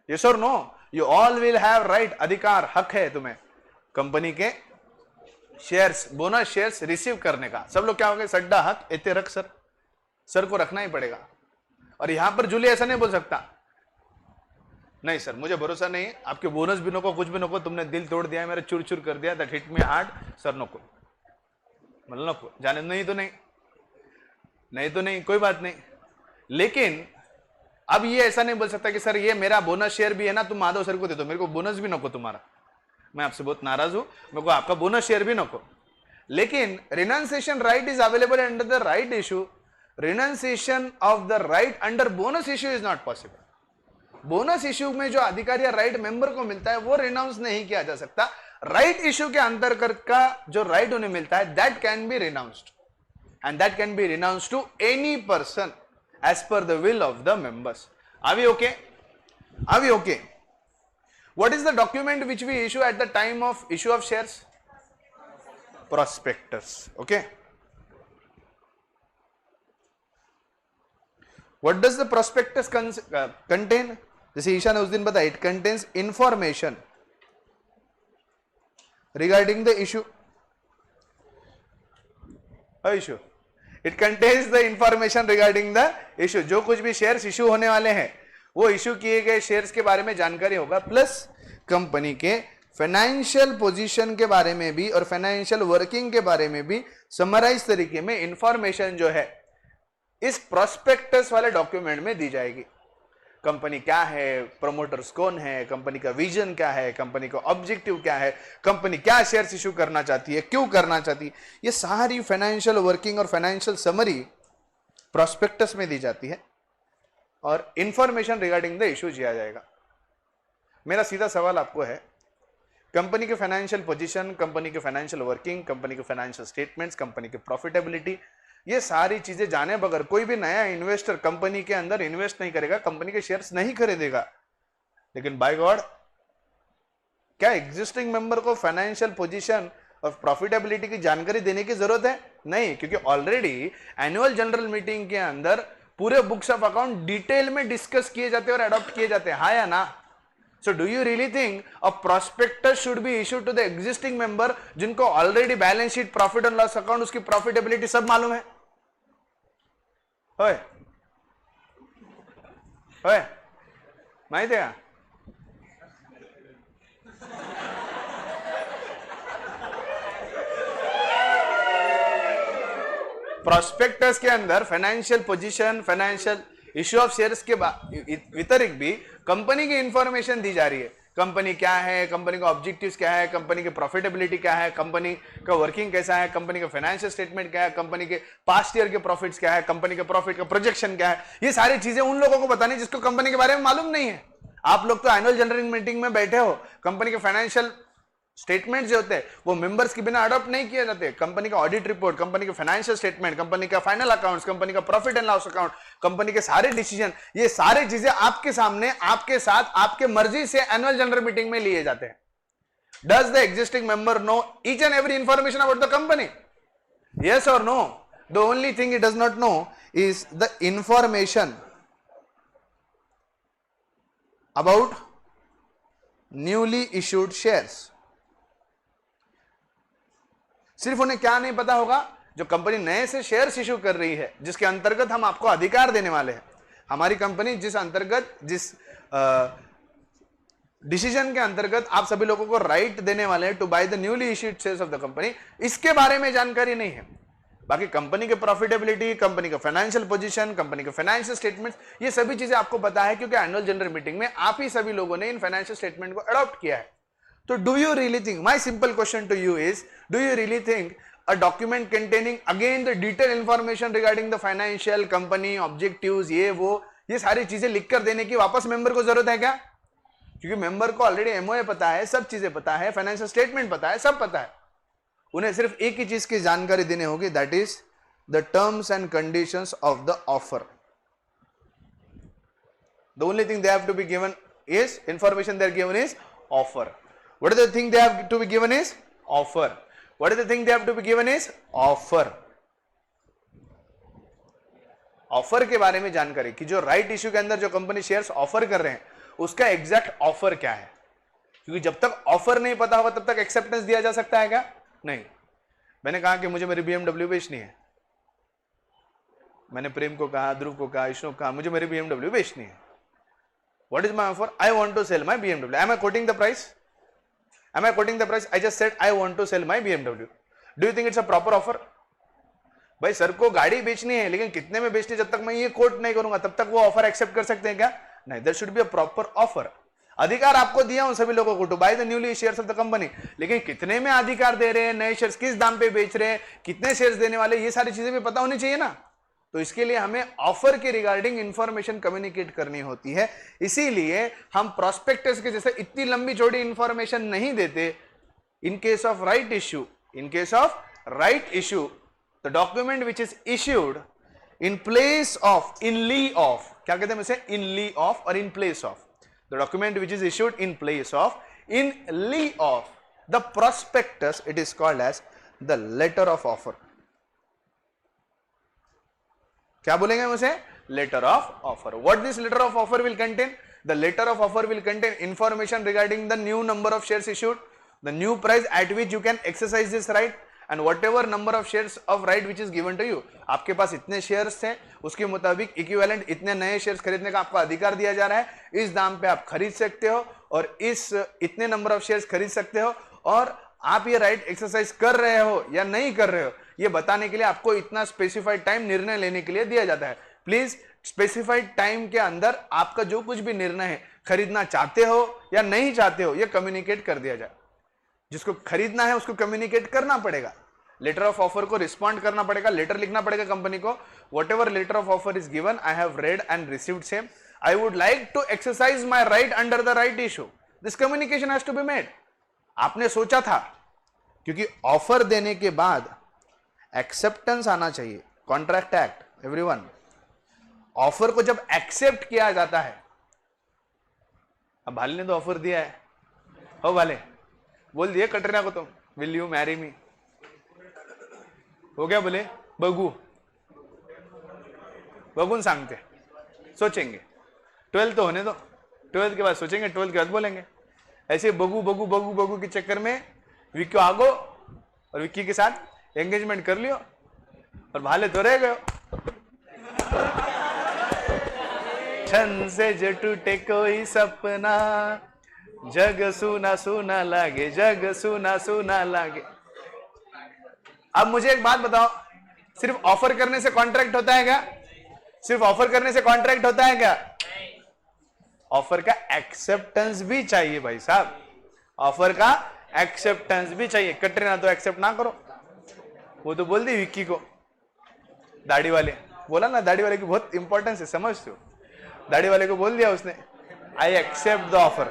Yes और no? You all will have right, अधिकार, हक है तुम्हें कंपनी के शेयर्स, बोनस शेयर्स रिसीव करने का। सब लोग क्या हो गए? सड्डा हक इतने रख सर, सर को रखना ही पड़ेगा। और यहां पर जूली ऐसा नहीं बोल सकता, नहीं सर मुझे भरोसा नहीं, आपके बोनस भी नको, कुछ भी नको, तुमने दिल तोड़ दिया है, मेरा चूर चूर कर दिया, that hit me hard, sir नको, मतलब नको, जाने नहीं तो नहीं, नहीं तो नहीं, कोई बात नहीं। लेकिन अब ये ऐसा नहीं बोल सकता कि सर ये मेरा बोनस शेयर भी है ना, तुम माधव सर को दे दो, मेरे को बोनस भी नको तुम्हारा, मैं आपसे बहुत नाराज हूं, मेरे को आपका बोनस शेयर भी नको। लेकिन renunciation right is available under the right issue, renunciation of the right under bonus issue is not possible. Bonus issue में जो अधिकार या राइट मेंबर को मिलता है वो रिनाउंस नहीं किया जा सकता। राइट इश्यू के अंतर्गत का जो राइट उन्हें मिलता है that can be renounced, and that can be renounced to any person as per the will of the members. Are we okay? Are we okay? What is the document which we issue at the time of issue of shares? Prospectus. Okay, what does the prospectus contain? जैसे ईशा ने उस दिन बताया, it contains information regarding the issue. issue. It contains the information regarding the issue. जो कुछ भी shares issue होने वाले हैं वो इशू किए गए शेयर्स के बारे में जानकारी होगा, प्लस कंपनी के फाइनेंशियल पोजीशन के बारे में भी और फाइनेंशियल वर्किंग के बारे में भी समराइज तरीके में इंफॉर्मेशन जो है इस प्रोस्पेक्टस वाले डॉक्यूमेंट में दी जाएगी। कंपनी क्या है, प्रमोटर्स कौन है, कंपनी का विजन क्या है, कंपनी का ऑब्जेक्टिव क्या है, कंपनी क्या शेयर्स इशू करना चाहती है, क्यों करना चाहती है, ये सारी फाइनेंशियल वर्किंग और फाइनेंशियल समरी प्रोस्पेक्टस में दी जाती है और इंफॉर्मेशन रिगार्डिंग द इशू दिया जाएगा। मेरा सीधा सवाल आपको है, कंपनी के फाइनेंशियल पोजीशन, कंपनी के फाइनेंशियल वर्किंग, कंपनी के फाइनेंशियल स्टेटमेंट्स, कंपनी की प्रॉफिटेबिलिटी, ये सारी चीजें जाने बगैर कोई भी नया इन्वेस्टर कंपनी के अंदर इन्वेस्ट नहीं करेगा, कंपनी के शेयर्स नहीं खरीदेगा। लेकिन बाय गॉड, क्या एग्जिस्टिंग मेंबर को फाइनेंशियल पोजीशन और प्रॉफिटेबिलिटी की जानकारी देने की जरूरत है? नहीं, क्योंकि ऑलरेडी एनुअल जनरल मीटिंग के अंदर पूरे बुक्स ऑफ अकाउंट डिटेल में डिस्कस किए जाते हैं और अडॉप्ट किए जाते हैं, हाँ या ना? So do you really think a prospectus should be issued to the existing member जिनको already balance sheet, profit and loss account, उसकी प्रॉफिटेबिलिटी सब मालूम है? ओए ओए, माहिती है? प्रोस्पेक्टस के अंदर financial position, financial issue of shares के व्यतिरिक्त भी कंपनी की इंफॉर्मेशन दी जा रही है। कंपनी क्या है, कंपनी का ऑब्जेक्टिव्स क्या है, कंपनी की प्रॉफिटेबिलिटी क्या है, कंपनी का वर्किंग कैसा है, कंपनी का फाइनेंशियल स्टेटमेंट क्या है, कंपनी के पास्ट ईयर के प्रॉफिट्स क्या है, कंपनी के प्रॉफिट का प्रोजेक्शन क्या है। ये सारी चीजें उन लोगों को बतानी जिसको कंपनी के बारे में मालूम नहीं है। आप लोग तो एनुअल जनरल मीटिंग में बैठे हो, कंपनी के फाइनेंशियल स्टेटमेंट जो होते हैं वो मेंबर्स के बिना अडॉप्ट नहीं किए जाते। कंपनी का ऑडिट रिपोर्ट, कंपनी के फाइनेंशियल स्टेटमेंट, कंपनी का फाइनल अकाउंट्स, कंपनी का profit and loss account, company के सारे डिसीजन, ये सारी चीजें आपके सामने, आपके साथ, आपके मर्जी से एनुअल जनरल मीटिंग में लिए जाते हैं। Does the existing member know each and every information about the company? Yes और no? The only thing he does not know is the information about newly issued shares. सिर्फ उन्हें क्या नहीं पता होगा, जो कंपनी नए से शेयर्स इश्यू कर रही है, जिसके अंतर्गत हम आपको अधिकार देने वाले हैं। हमारी कंपनी जिस अंतर्गत, जिस डिसीजन के अंतर्गत आप सभी लोगों को राइट देने वाले हैं to buy the newly issued shares of the company, इसके बारे में जानकारी नहीं है। बाकी कंपनी के प्रॉफिटेबिलिटी, कंपनी का फाइनेंशियल पोजीशन, कंपनी के फाइनेंशियल स्टेटमेंट्स, ये सभी चीजें आपको पता है, क्योंकि एनुअल जनरल मीटिंग में आप ही सभी लोगों ने इन फाइनेंशियल स्टेटमेंट को अडॉप्ट किया है। So do you really think, my simple question to you is, do you really think a document containing again the detailed information regarding the financial company objectives, ये सारी चीजें लिखकर देने की वापस मेंबर को जरूरत है क्या? क्योंकि मेंबर को ऑलरेडी एमओए पता है, सब चीजें पता है, फाइनेंशियल स्टेटमेंट पता है, सब पता है। उन्हें सिर्फ एक ही चीज की जानकारी देनी होगी, that is the terms and conditions of the offer. The only thing they have to be given is information, they are given is offer. What is the thing they have to be given is offer. What is the thing they have to be given is offer. Offer के बारे में जानकारी कि जो right issue के अंदर जो company shares offer कर रहे हैं उसका एग्जैक्ट ऑफर क्या है, क्योंकि जब तक ऑफर नहीं पता होगा तब तक एक्सेप्टेंस दिया जा सकता है क्या? नहीं। मैंने कहा कि मुझे मेरी BMW बेचनी है, मैंने प्रेम को कहा, ध्रुव को कहा, विष्णु को कहा, मुझे मेरी BMW बेचनी है। What is my offer? I want to sell my BMW. Am I quoting the price? Am I quoting the price? I just said I want to sell my BMW. Do you think it's a proper offer? भाई sir को गाड़ी बेचनी है, लेकिन कितने में बेचनी, जब तक मैं ये कोट नहीं करूंगा तब तक वो ऑफर एक्सेप्ट कर सकते हैं क्या? नहीं। There should be a proper offer. अधिकार आपको दिया उन सभी लोगों को to buy the newly shares of the company, लेकिन कितने में अधिकार दे रहे हैं, नए शेयर्स किस दाम पे बेच रहे हैं, कितने शेयर्स देने वाले, ये सारी चीजें भी पता होनी चाहिए ना। तो इसके लिए हमें ऑफर के रिगार्डिंग इंफॉर्मेशन कम्युनिकेट करनी होती है। इसीलिए हम प्रोस्पेक्टस के जैसे इतनी लंबी चौड़ी इंफॉर्मेशन नहीं देते। In case of right issue, in case of right issue, the document which is issued in place of, in lieu of, क्या कहते हैं इसे? इन ली ऑफ और in place of. The document which is issued in place of, in lieu of the prospectus, it is called as the letter of offer. क्या बोलेंगे हम उसे? Letter of offer. What this letter of offer will contain? The letter of offer will contain information regarding the new number of shares issued, the new price at which you can exercise this right, and whatever number of shares of right which is given to you. आपके पास इतने shares थे, उसके मुताबिक equivalent इतने नए shares खरीदने का आपको अधिकार दिया जा रहा है। इस दाम पे आप खरीद सकते हो और इस इतने नंबर ऑफ शेयर्स खरीद सकते हो, और आप ये राइट एक्सरसाइज कर रहे हो या नहीं कर रहे हो, ये बताने के लिए आपको इतना स्पेसिफाइड टाइम निर्णय लेने के लिए दिया जाता है। प्लीज स्पेसिफाइड टाइम के अंदर आपका जो कुछ भी निर्णय है, खरीदना चाहते हो या नहीं चाहते हो, ये कम्युनिकेट कर दिया जाए। जिसको खरीदना है उसको कम्युनिकेट करना पड़ेगा, लेटर ऑफ ऑफर को रिस्पॉन्ड करना पड़ेगा, लेटर लिखना पड़ेगा कंपनी को, whatever letter of offer is given, I have read and received same, I would like to exercise my right under the right issue, this communication has to be made. आपने सोचा था, क्योंकि offer देने के बाद acceptance आना चाहिए, contract act, everyone. Offer को जब एक्सेप्ट किया जाता है, अब भाले ने तो ऑफर दिया है, हो भाले बोल दिए कटरीना को, तो विल यू मैरी मी, हो गया? बोले बघू, बघून सांगते, सोचेंगे, 12th तो होने दो, 12th के बाद सोचेंगे, 12th के बाद बोलेंगे। ऐसे बघू बघू बघू बघू के चक्कर में विक्की आगो और विक्की के साथ एंगेजमेंट कर लियो और भाले तो रह गए। छन से जो टूटे कोई सपना, जग सुना सुना लागे, जग सुना सुना लागे। अब मुझे एक बात बताओ, सिर्फ ऑफर करने से कॉन्ट्रैक्ट होता है क्या? सिर्फ ऑफर करने से कॉन्ट्रैक्ट होता है क्या? ऑफर का एक्सेप्टेंस भी चाहिए भाई साहब, ऑफर का एक्सेप्टेंस भी चाहिए। कटरीना तो एक्सेप्ट ना करो, वो तो बोल दी विक्की को, दाढ़ी वाले बोला ना, दाढ़ी वाले की बहुत इंपॉर्टेंस है, समझते हो, दाढ़ी वाले को बोल दिया उसने आई एक्सेप्ट द ऑफर,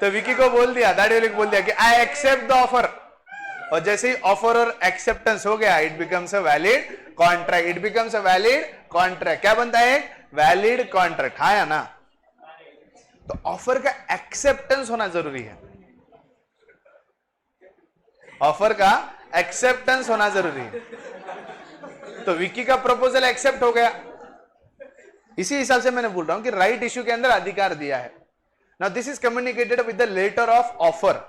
तो विकी को बोल दिया, दाढ़ी वाले को बोल दिया कि आई एक्सेप्ट द ऑफर, और जैसे ही ऑफर और एक्सेप्टेंस हो गया, it becomes a valid contract, it becomes a valid contract. क्या बनता है? वैलिड कॉन्ट्रैक्ट, हाँ या ना? तो ऑफर का एक्सेप्टेंस होना जरूरी है, ऑफर का एक्सेप्टेंस होना जरूरी है। तो विकी का प्रपोजल एक्सेप्ट हो गया, इसी हिसाब से मैंने बोल रहा हूं कि राइट इश्यू के अंदर अधिकार दिया है। Now this is communicated with the letter of offer.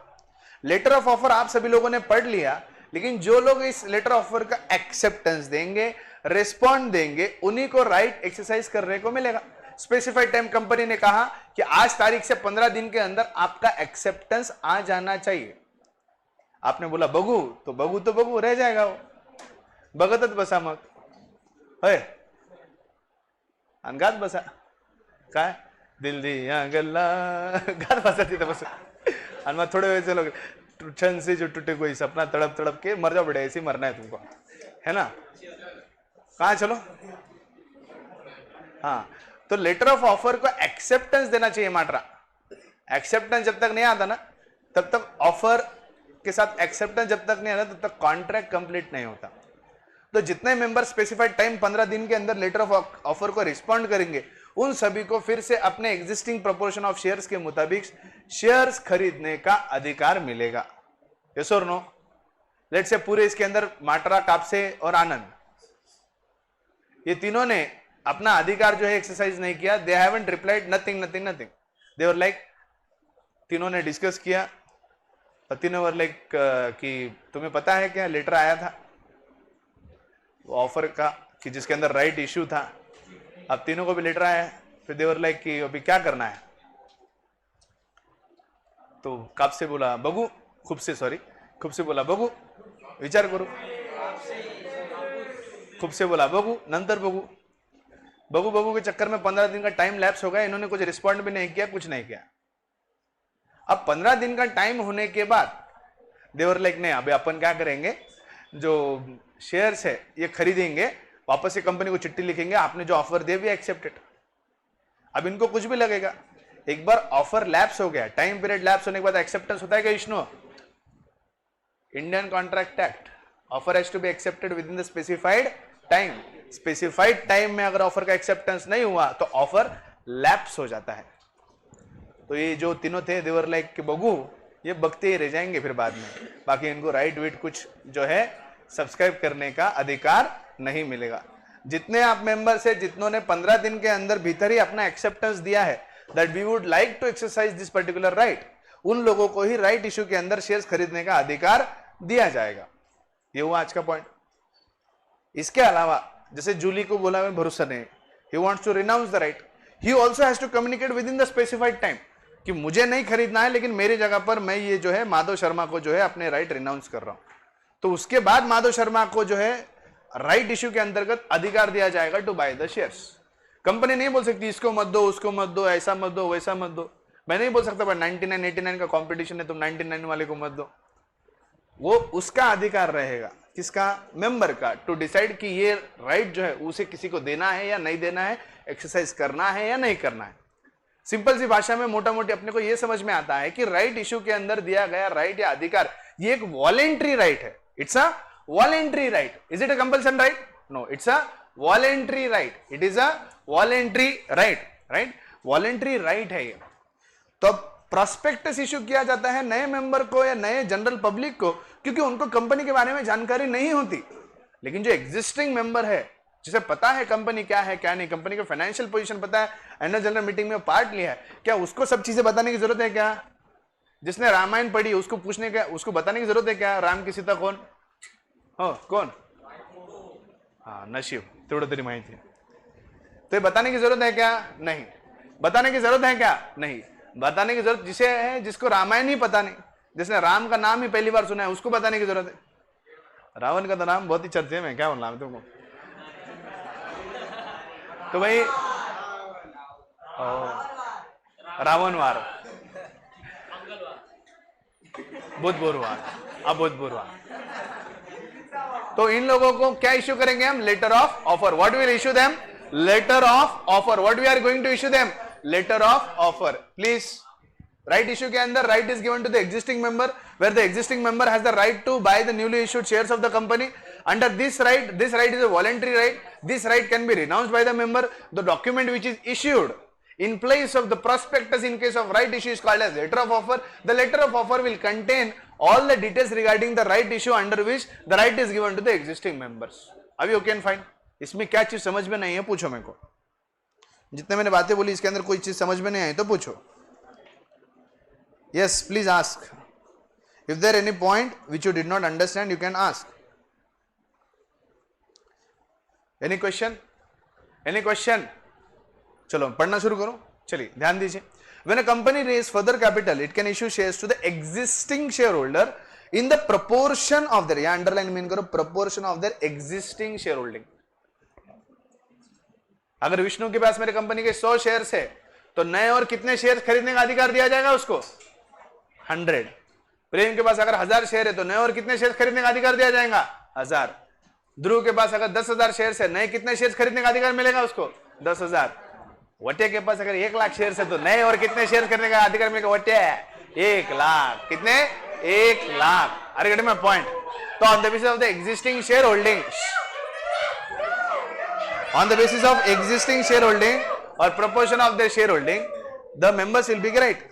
Letter of offer आप सभी लोगों ने पढ़ लिया, लेकिन जो लोग इस लेटर ऑफ ऑफर का एक्सेप्टेंस देंगे, रिस्पॉन्ड देंगे, उन्हीं को राइट एक्सरसाइज करने को मिलेगा। स्पेसिफाइड टाइम कंपनी ने कहा कि आज तारीख से 15 दिन के अंदर आपका एक्सेप्टेंस आ जाना चाहिए। आपने बोला बघू, तो बघू रह जाएगा, वो बघतच बसा मग होय, आणि गात बसा, काय दिल दिया गल्ला गात बसा तिथं बस, आणि मग थोड़े वैसे लोग छन से जो टूटे कोई सपना तड़प तड़प के मर जाओ बेटा, ऐसे ही मरना है तुमको, है ना? कहा चलो, हाँ, तो लेटर ऑफ ऑफर को एक्सेप्टेंस देना चाहिए मात्रा। एक्सेप्टेंस जब तक नहीं आता ना, तब तक ऑफर के साथ एक्सेप्टेंस जब तक नहीं आता, तब तक कॉन्ट्रैक्ट कंप्लीट नहीं होता। तो जितने मेंबर स्पेसिफाइड टाइम 15 दिन के अंदर लेटर ऑफ ऑफर को रिस्पॉन्ड करेंगे, उन सभी को फिर से अपने एग्जिस्टिंग प्रोपोर्शन ऑफ शेयर्स के मुताबिक शेयर्स खरीदने का अधिकार मिलेगा। यस और नो? लेट्स से पूरे इसके अंदर मात्रा, कापसे और आनंद, ये तीनों ने अपना अधिकार जो है एक्सरसाइज नहीं किया। They haven't replied, nothing nothing nothing, they were like, तीनों ने डिस्कस किया और तीनों वर लाइक कि तुम्हें पता है क्या लेटर आया था ऑफर का कि जिसके अंदर राइट इश्यू था, अब तीनों को भी लेटर आया है। फिर देवर लाइक कि अभी क्या करना है, तो कब से बोला बघू, खूब से बोला बघू, विचार करो, खूब से बोला बघू, नंतर बघू के चक्कर में 15 दिन का टाइम लैप्स हो गया, इन्होंने कुछ रिस्पॉन्ड भी नहीं किया, कुछ नहीं किया। अब 15 दिन का टाइम होने के बाद देवर लाइक नहीं, अभी अपन क्या करेंगे, जो शेयर्स है ये खरीदेंगे, वापस से कंपनी को चिट्ठी लिखेंगे, आपने जो ऑफर दिया भी एक्सेप्टेड। अब इनको कुछ भी लगेगा, एक बार ऑफर लैप्स हो गया, टाइम पीरियड लैप्स होने के बाद एक्सेप्टेंस होता है क्या Vishnu? Indian contract act, offer has to be accepted within the specified time. Specified time में अगर ऑफर का एक्सेप्टेंस नहीं हुआ तो ऑफर लैप्स हो जाता है। तो ये जो तीनों थे देवर लाइक के बघू, ये बकते ही रह जाएंगे फिर बाद में, बाकी इनको राइट वेट कुछ जो है सब्सक्राइब करने का अधिकार नहीं मिलेगा। जितने आप मेंबर्स है, जितनों ने 15 दिन के अंदर भीतर ही अपना एक्सेप्टेंस दिया है that we would like to exercise this particular right, उन लोगों को ही राइट इश्यू के अंदर शेयर्स खरीदने का अधिकार दिया जाएगा। ये हुआ आज का पॉइंट। इसके अलावा जैसे जूली को बोला मैं भरोसा नहीं, he wants to renounce the right, he also has to communicate within the specified time कि मुझे नहीं खरीदना है, लेकिन मेरी जगह पर मैं ये जो है माधव शर्मा को जो है अपने राइट रिनाउंस कर रहा हूं। तो उसके बाद माधव शर्मा को जो है राइट इश्यू के अंतर्गत अधिकार दिया जाएगा to buy the shares. Company नहीं बोल सकती इसको मत दो, उसको मत दो, ऐसा मत दो, वैसा मत दो। मैं नहीं बोल सकता 99 89 का कंपटीशन है, तुम 99 वाले को मत दो। वो उसका अधिकार रहेगा, किसका? मेंबर का, टू डिसाइड कि ये राइट जो है उसे किसी को देना है या नहीं देना है, एक्सरसाइज करना है या नहीं करना है। सिंपल सी भाषा में मोटा मोटी अपने को यह समझ में आता है कि राइट इश्यू के अंदर दिया गया राइट या अधिकार ये एक वॉलेंट्री राइट है। It's a voluntary right. Is it a compulsion right? No, it's a voluntary right. It is a voluntary right, right, voluntary right है ये। तो प्रोस्पेक्टस इश्यू किया जाता है नए मेंबर को या नए जनरल पब्लिक को, क्योंकि उनको कंपनी के बारे में जानकारी नहीं होती। लेकिन जो एग्जिस्टिंग मेंबर है, जिसे पता है कंपनी क्या है क्या नहीं, कंपनी का फाइनेंशियल पोजीशन पता है, एनुअल जनरल मीटिंग में पार्ट लिया है, क्या उसको सब चीजें बताने की जरूरत है क्या? जिसने रामायण पढ़ी उसको पूछने का, उसको बताने की जरूरत है क्या राम की सीता कौन हो, कौन? हाँ, नशीब, तेवढं तरी माहिती है। तो ये बताने की जरूरत है क्या? नहीं। बताने की जरूरत है क्या? नहीं। बताने की जरूरत जिसे है जिसको रामायण ही पता नहीं, जिसने राम का नाम ही पहली बार सुना है, उसको बताने की जरूरत है। रावण का तो नाम बहुत ही चर्चे में, क्या बोलना है तुमको? तो भाई रावणवार, बुधवार, अब बुधवार। तो इन लोगों को क्या इश्यू करेंगे हम? Letter of offer. What will issue them? Letter of offer. What we are going to issue them? Letter of offer. Please, right issue के अंदर right is given to the existing member, where the existing member has the right to buy the newly issued shares of the company. Under this right is a voluntary right. This right can be renounced by the member. The document which is issued in place of the prospectus in case of right issue is called as letter of offer. The letter of offer will contain all the details regarding the right issue under which the right is given to the existing members. अभी okay and fine? इसमें क्या चीज समझ में नहीं है पूछो मेरे को. जितने मैंने बातें बोली इसके अंदर कोई चीज समझ में नहीं आई तो पूछो. Yes, please ask. If there any point which you did not understand, you can ask. Any question? Any question? चलो पढ़ना शुरू करो. चलिए ध्यान दीजिए. When a company raise further capital, it can issue shares to the existing shareholder in the proportion of their, यहाँ underline mean करो, proportion of their existing shareholding. अगर विष्णु के पास मेरे कंपनी के 100 शेयर्स है तो नए और कितने शेयर्स खरीदने का अधिकार दिया जाएगा उसको? 100. प्रेम के पास अगर 1000 शेयर है तो नए और कितने शेयर्स खरीदने का अधिकार दिया जाएगा? 1000. ध्रुव के पास अगर 10,000 शेयर्स है, नए कितने शेयर्स खरीदने का अधिकार मिलेगा उसको? 10,000. वटे के पास अगर 1,00,000 शेयर्स है तो नए और कितने शेयर्स खरीदने का अधिकार मिलेगा? वटे 1,00,000. कितने? 1,00,000. Are getting my point? तो on the basis of the existing share holding, on the basis of existing shareholding or proportion of their shareholding, the members will be right.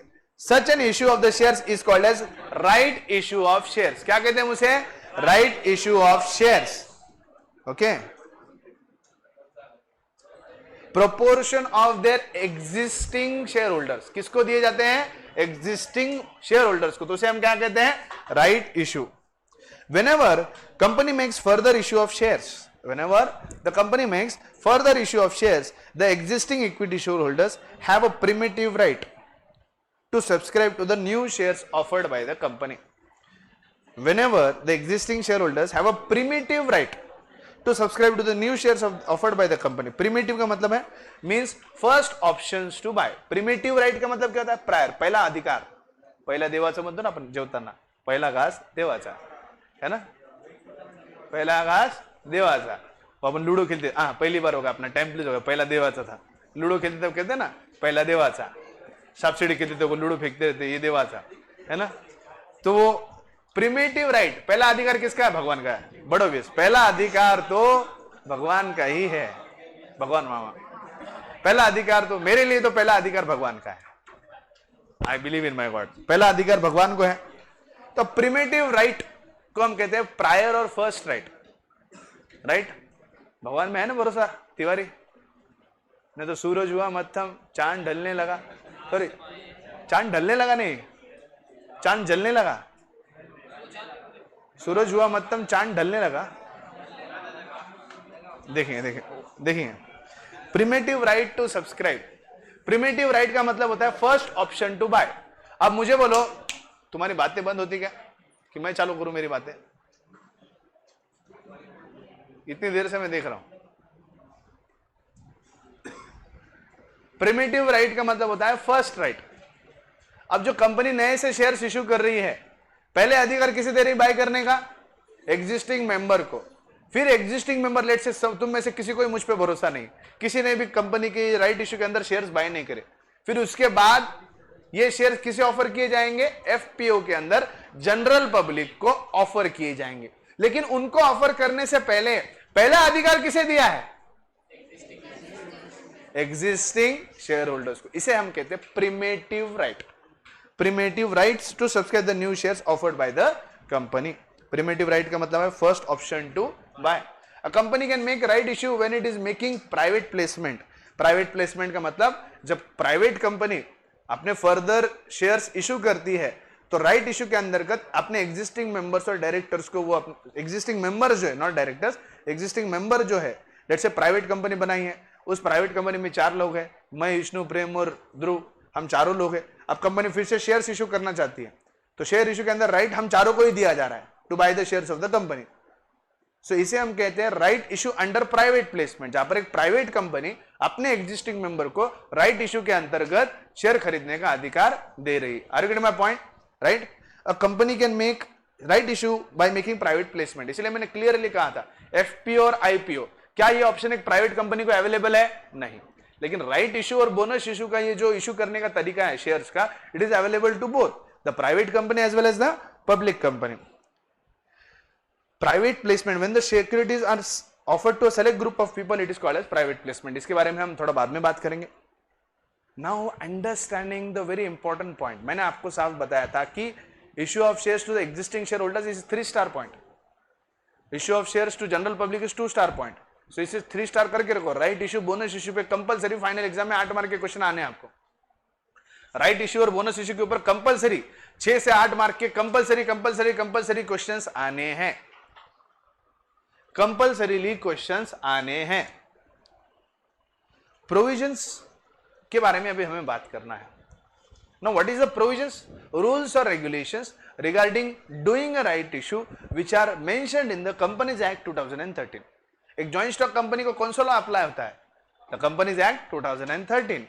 Such an issue of the shares is called as right issue of shares. क्या कहते हैं उसे? Right issue of shares. Okay. Proportion of their existing shareholders. किसको दिए जाते हैं? Existing shareholders को. तो उसे हम क्या कहते हैं? Right issue. Whenever company makes further issue of shares, whenever the company makes further issue of shares, the existing equity shareholders have a primitive right to subscribe to the new shares offered by the company. Whenever the existing shareholders have a primitive right to subscribe to the new shares offered by the company. Primitive का मतलब है means first options to buy. Primitive right का मतलब क्या होता है? Prior, पहला अधिकार. पहिला देवाचा म्हणतो ना आपण जेवताना, पहिला घास देवाचा, है ना? पहिला घास देवाचा. अपन लूडो खेलते, हाँ पहली बार होगा अपना टाइम प्लीज होगा, पहला देवाचा था. लूडो खेलते तब कहते ना पहला देवाचा. सांप-सीढ़ी खेलते तो लूडो फेंकते रहते, ये देवाचा, है ना? तो वो प्रिमिटिव राइट, पहला अधिकार किसका है? भगवान का है. बड़ो बेस, पहला अधिकार तो भगवान का ही है. भगवान मामा, पहला अधिकार तो मेरे लिए तो पहला अधिकार भगवान का है. I believe in my God. पहला अधिकार भगवान को है. तो प्रिमिटिव राइट को हम कहते हैं प्रायर और फर्स्ट राइट. राइट? भगवान में है ना भरोसा तिवारी? नहीं तो सूरज हुआ मत्थम, चांद ढलने लगा. सॉरी, चांद ढलने लगा नहीं, चांद जलने लगा. सूरज हुआ मत्थम, चांद ढलने लगा. देखिए देखिए देखिए, primitive right to subscribe. Primitive right का मतलब होता है फर्स्ट ऑप्शन टू बाय. अब मुझे बोलो, तुम्हारी बातें बंद होती क्या कि मैं चालू करूं मेरी बातें? इतनी देर से मैं देख रहा हूं. प्रिमिटिव राइट का मतलब होता है फर्स्ट राइट. अब जो कंपनी नए से शेयर्स इश्यू कर रही है, पहले अधिकार किसे दे रही बाय करने का? एग्जिस्टिंग मेंबर को. फिर एग्जिस्टिंग मेंबर, लेट से तुम में से किसी को मुझ पे भरोसा नहीं, किसी ने भी कंपनी के राइट इश्यू के अंदर शेयर्स बाय नहीं करे. फिर उसके बाद ये शेयर्स किसे ऑफर किए जाएंगे? एफपीओ के अंदर जनरल पब्लिक को ऑफर किए जाएंगे. लेकिन उनको ऑफर करने से पहले पहला अधिकार किसे दिया है? एग्जिस्टिंग शेयर होल्डर्स को. इसे हम कहते हैं primitive right. Primitive rights to subscribe the new shares offered by the company. Primitive right का मतलब है first option to buy. A company can make right issue when it is making private placement. Private placement का मतलब जब private company अपने further shares issue करती है तो राइट इश्यू के अंतर्गत अपने एग्जिस्टिंग मेंबर्स और डायरेक्टर्स को, वो एग्जिस्टिंग मेंबर्स जो है, नॉट डायरेक्टर्स, एग्जिस्टिंग मेंबर जो है, लेट्स से प्राइवेट कंपनी बनाई है, उस प्राइवेट कंपनी में 4 लोग हैं, मैं, विष्णु, प्रेम और ध्रुव, हम चारों लोग हैं. अब कंपनी फिर से शेयर्स इश्यू करना चाहती है तो शेयर इश्यू के अंदर राइट हम चारों को ही दिया जा रहा है to buy the shares of the company. So इसे हम कहते हैं right issue under private placement, जहां पर एक प्राइवेट कंपनी अपने एग्जिस्टिंग मेंबर को राइट इशू के अंतर्गत शेयर खरीदने का अधिकार दे रही। Are you getting my point? Right, a company can make right issue by making private placement. इसलिए मैंने क्लियरली कहा था एफपीओ और आईपीओ, क्या ये ऑप्शन एक प्राइवेट कंपनी को अवेलेबल है? नहीं। लेकिन राइट इशू और बोनस इशू का ये जो इशू करने का तरीका है शेयर्स का, it is available to both the private company as well as the public company. Private placement, when the securities are offered to a select group of people, it is called as private placement. इसके बारे में हम थोड़ा बाद में बात करेंगे। Now understanding the very important point, मैंने आपको साफ बताया था कि issue of shares to the existing share holders is 3 star point, issue of shares to general public is 2 star point. So इसे 3 स्टार करके रखो। राइट इश्यू बोनस इश्यू पे कंपलसरी फाइनल एग्जाम में 8 मार्क के क्वेश्चन आने हैं आपको। Right issue और बोनस इश्यू के ऊपर कंपलसरी 6 से 8 मार्क के कंपलसरी क्वेश्चंस आने हैं, कंपलसरीली क्वेश्चंस आने हैं। प्रोविजंस के बारे में अभी हमें बात करना है। Now what is the provisions, rules or regulations regarding doing a right issue which are mentioned in the Companies Act 2013? एक जॉइंट स्टॉक कंपनी को कौन सा लॉ अप्लाई होता है? The Companies Act 2013.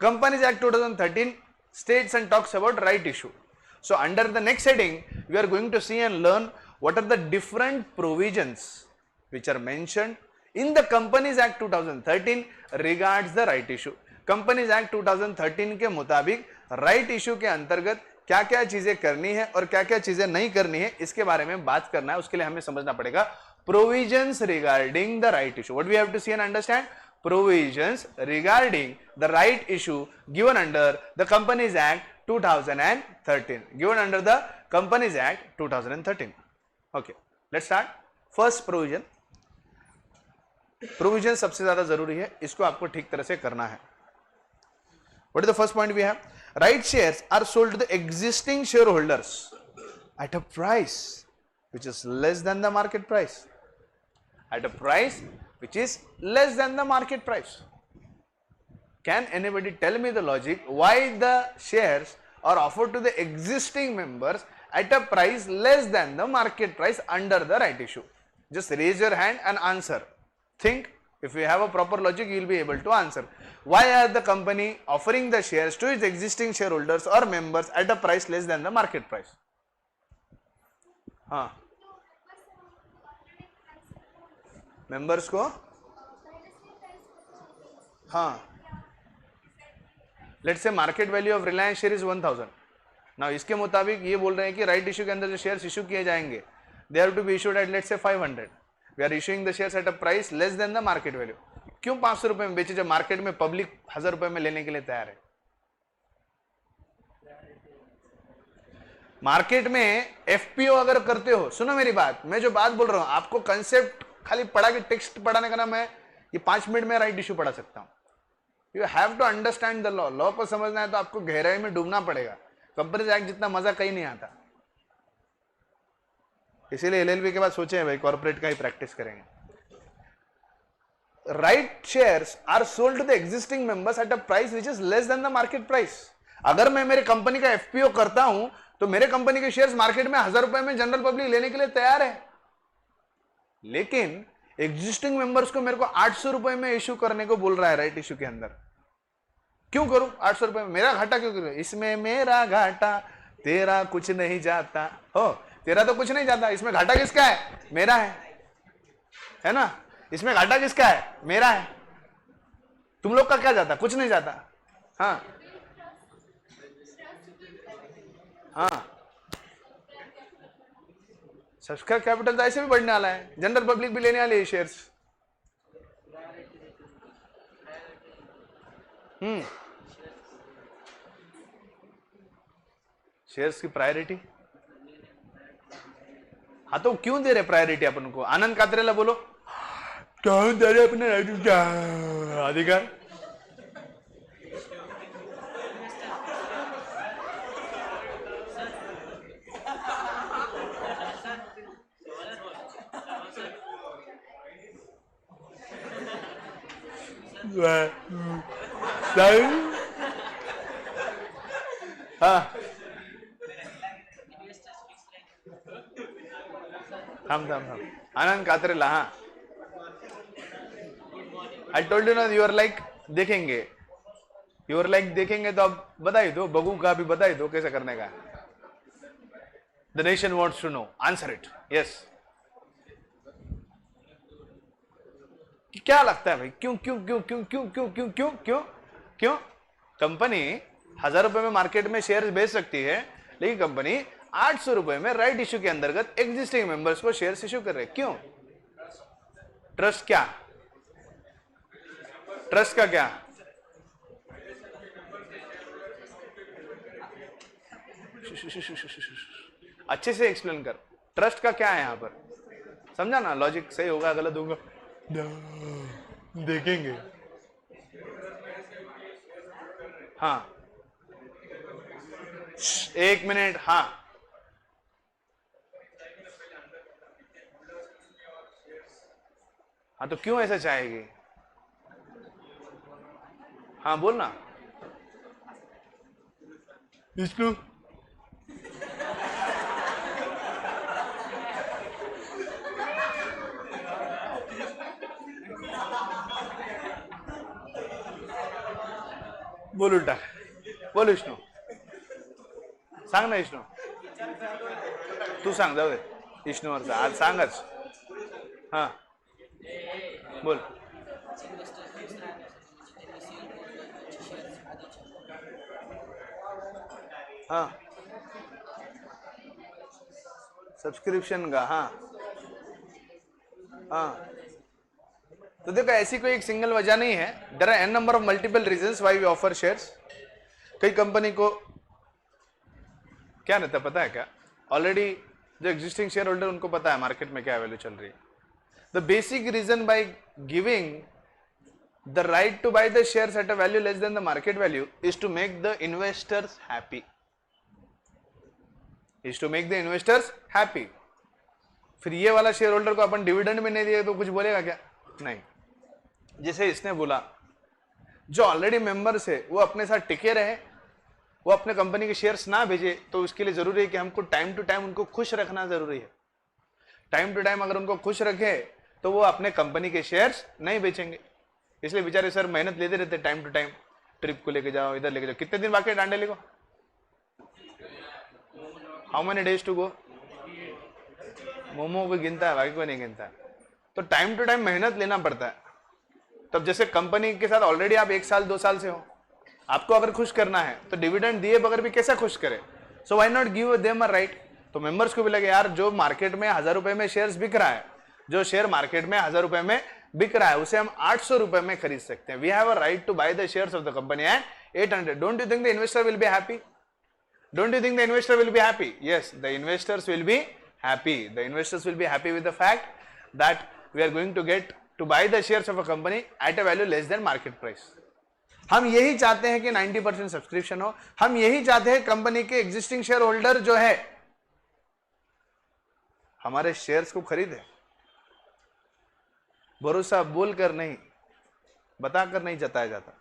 Companies Act 2013 states and talks about right issue. So under the next heading, we are going to see and learn what are the different provisions which are mentioned in the Companies Act 2013 regards the right issue. Companies act 2013 के मुताबिक right issue के अंतर्गत क्या क्या चीजें करनी है और क्या क्या चीजें नहीं करनी है, इसके बारे में बात करना है। उसके लिए हमें समझना पड़ेगा provisions regarding the right issue. What we have to see and understand, provisions regarding the right issue given under the companies act 2013, given under the companies act 2013। Okay, let's start. First provision, provision सबसे ज्यादा जरूरी है, इसको आपको ठीक तरह से करना है। What is the first point we have? Right shares are sold to the existing shareholders at a price which is less than the market price. At a price which is less than the market price. Can anybody tell me the logic why the shares are offered to the existing members at a price less than the market price under the right issue? Just raise your hand and answer. Think. If you have a proper logic, you will be able to answer. Why are the company offering the shares to its existing shareholders or members at a price less than the market price? हाँ, members को, हाँ, let's say market value of Reliance share is 1000. Now इसके मुताबिक ये बोल रहे हैं कि राइट इशू के अंदर जो शेयर्स इशू किए जाएंगे, they have to be issued at let's say 500. We are issuing the shares at a price less than the market value. क्यों 500 रुपए में बेचे जब मार्केट में पब्लिक 1000 रुपए में लेने के लिए तैयार है? मार्केट में एफपीओ अगर करते हो, सुनो मेरी बात, मैं जो बात बोल रहा हूं आपको कंसेप्ट खाली पढ़ा के टेक्स्ट पढ़ाने का ना, मैं ये 5 मिनट में राइट इशू पढ़ा सकता हूं। You have to understand the law. Law को समझना है तो आपको गहराई में डूबना पड़ेगा। कंपनीज एक्ट जितना मजा कहीं नहीं आता, इसीलिए एलएलबी के बाद सोचे हैं भाई कॉर्पोरेट का ही प्रैक्टिस करेंगे। Right shares are sold to the existing members at a price which is less than the market price. अगर मैं मेरे कंपनी का एफपीओ करता हूं तो मेरे कंपनी के शेयर्स मार्केट में 1000 रुपए में जनरल पब्लिक लेने के लिए तैयार है, लेकिन एग्जिस्टिंग मेंबर्स को मेरे को 800 रुपए में इश्यू करने को बोल रहा है राइट इश्यू के अंदर। क्यों करूं 800 रुपए में? मेरा घाटा क्यों करूं? इसमें मेरा घाटा तेरा कुछ नहीं जाता हो। तेरा तो कुछ नहीं जाता, इसमें घाटा किसका है? मेरा है ना? इसमें घाटा किसका है? मेरा है। तुम लोग का क्या जाता? कुछ नहीं जाता। हाँ हाँ, सब्सक्राइब कैपिटल तो ऐसे भी बढ़ने वाला है, जनरल पब्लिक भी लेने वाली है शेयर्स। शेयर्स की प्रायोरिटी, हाँ तो क्यों दे रहे प्रायोरिटी अपन को? आनंद कातरेला बोलो, क्यों दे रहे अपने अधिकार? हाँ थांब आनंद कातरेला, हाँ आई टोल्ड यू ना, यू आर लाइक देखेंगे, यू आर लाइक देखेंगे तो अब बधाई दो, बगू का भी बधाई दो कैसे करने का। The nation wants to know, answer it, yes. क्या लगता है भाई, क्यों क्यों क्यों क्यों क्यों क्यों क्यों क्यों क्यों क्यों कंपनी 1000 रुपए में मार्केट में शेयर बेच सकती है, लेकिन कंपनी 800 रुपए में राइट इश्यू के अंतर्गत एग्जिस्टिंग मेंबर्स को शेयर्स इश्यू कर रहे, क्यों? ट्रस्ट क्या, ट्रस्ट का क्या? अच्छे से एक्सप्लेन कर, ट्रस्ट का क्या है यहां पर, समझा ना? लॉजिक सही होगा गलत होगा देखेंगे। हाँ 1 मिनट, हाँ हाँ तो क्यों ऐसा चाहेगी? हाँ बोल ना विष्णु। बोल उलटा, बोल विष्णू, सांग ना विष्णू, तू सांग, जाऊ दे विष्णूवरचा आज सांगच। हाँ बोल। हाँ सब्सक्रिप्शन का, हाँ हाँ तो देखो ऐसी कोई एक सिंगल वजह नहीं है, there are an number of multiple reasons why we offer shares. कई कंपनी को क्या रहता है पता है क्या? ऑलरेडी जो एग्जिस्टिंग शेयर होल्डर उनको पता है मार्केट में क्या वैल्यू चल रही है। The basic reason by giving the right to buy the shares at a value less than the market value is to make the investors happy, is to make the investors happy. फिर ये वाला share holder को अपन dividend में नहीं दिए तो कुछ बोलेगा क्या? नहीं। जैसे इसने बोला जो ऑलरेडी मेंबर्स है वो अपने साथ टिके रहे, वो अपने कंपनी के शेयर्स ना भेजे, तो उसके लिए जरूरी है कि हमको टाइम टू टाइम उनको खुश रखना जरूरी है। टाइम टू टाइम अगर उनको खुश रखे तो वो अपने कंपनी के शेयर्स नहीं बेचेंगे। इसलिए बेचारे सर मेहनत लेते रहते टाइम टू टाइम, ट्रिप को लेके जाओ, इधर लेके जाओ। कितने दिन बाकी डांडेले को? How many days to go? मोमो को गिनता है, बाकी कोई नहीं गिनता है। तो टाइम टू टाइम मेहनत लेना पड़ता है। तब जैसे कंपनी के साथ ऑलरेडी आप 1 साल 2 साल से हो, आपको अगर खुश करना है तो डिविडेंड दिए बगैर भी कैसा खुश करे? So why not give them a right. तो मेंबर्स को भी लगे यार जो मार्केट में 1000 रुपए में शेयर्स बिक रहा है, जो शेयर मार्केट में 1000 रुपए में बिक रहा है उसे हम 800 रुपए में खरीद सकते हैं। We have a right to buy the shares of the company at 800। Don't you think the investor will be happy? Don't you think the investor will be happy? Yes, the investors will be happy. The investors will be happy with the fact that we are going to get to buy the shares of a company at a value less than market price. हम यही चाहते हैं कि 90% subscription हो। हम यही चाहते हैं कंपनी के एग्जिस्टिंग शेयर होल्डर जो है हमारे शेयर्स को खरीदे। भरोसा बोलकर नहीं, बताकर नहीं जताया जाता,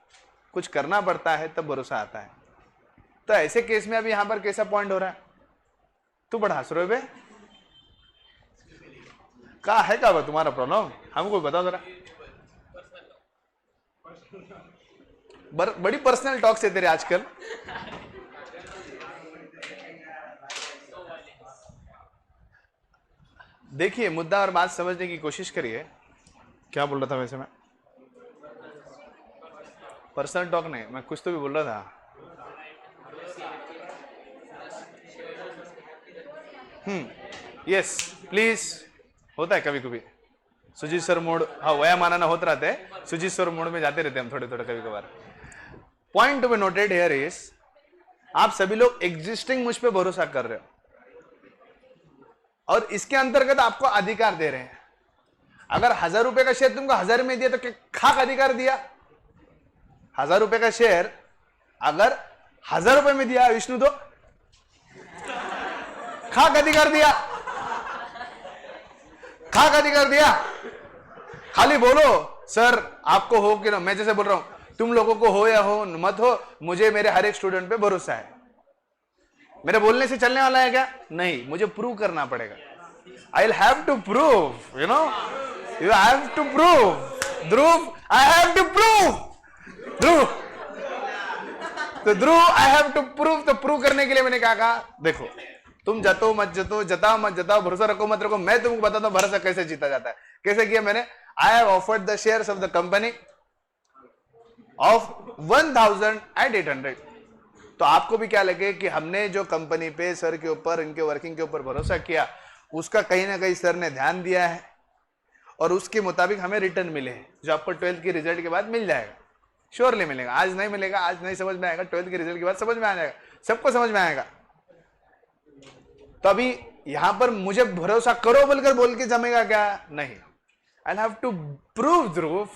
कुछ करना पड़ता है तब भरोसा आता है। तो ऐसे केस में अभी यहां पर कैसा पॉइंट हो रहा है? तू बड़ा हंस रहे बे, का है क्या तुम्हारा प्रॉब्लम? हमको बताओ जरा। बड़ी पर्सनल टॉक्स है तेरे आजकल। देखिए मुद्दा और बात समझने की कोशिश करिए। क्या बोल रहा था वैसे मैं? पर्सनल टॉक नहीं, मैं कुछ तो भी बोल रहा था। यस प्लीज, होता है कभी कभी सुजीत सर मोड, हाँ वया मानाना होते रहते हैं, सुजीत सर मोड में जाते रहते हैं हम थोड़े थोड़े कभी कभार। Point to be noted here is, आप सभी लोग एग्जिस्टिंग मुझ पे भरोसा कर रहे हो और इसके अंतर्गत आपको अधिकार दे रहे हैं। अगर 1000 रुपए का शेयर तुमको 1000 में दिया तो क्या खाक अधिकार दिया? 1000 रुपए का शेयर अगर 1000 रुपए में दिया विष्णु तो खाक अधिकार दिया, खाक अधिकार दिया। खाली बोलो सर आपको हो कि ना, मैं जैसे बोल रहा हूं तुम लोगों को हो या हो मत हो, मुझे मेरे हर एक स्टूडेंट पे भरोसा है। मेरे बोलने से चलने वाला है क्या? नहीं, मुझे प्रूव करना पड़ेगा। I'll have to prove, you know. You have to prove. Dhruv, I have to prove. Dhruv. तो Dhruv I have to prove, तो प्रूव करने के लिए मैंने क्या कहा, देखो तुम जतो मत जतो, जताओ मत जताओ, भरोसा रखो मत रखो, मैं तुमको बताता हूं भरोसा कैसे जीता जाता है। कैसे किया मैंने, I have offered the shares of the company of 1800। तो आपको भी क्या लगे कि हमने जो कंपनी पे सर के ऊपर, इनके वर्किंग के ऊपर भरोसा किया, उसका कहीं ना कहीं सर ने ध्यान दिया है और उसके मुताबिक हमें रिटर्न मिले हैं, जो आपको 12th की रिजल्ट के बाद मिल जाएगा, श्योरली मिलेगा। आज नहीं मिलेगा, आज नहीं समझ में आएगा, 12th के रिजल्ट के बाद समझ में आ जाएगा, सबको समझ में आएगा। तो अभी यहां पर मुझे भरोसा करो बोलकर बोल के जमेगा क्या, नहीं। I have to prove Dhruv,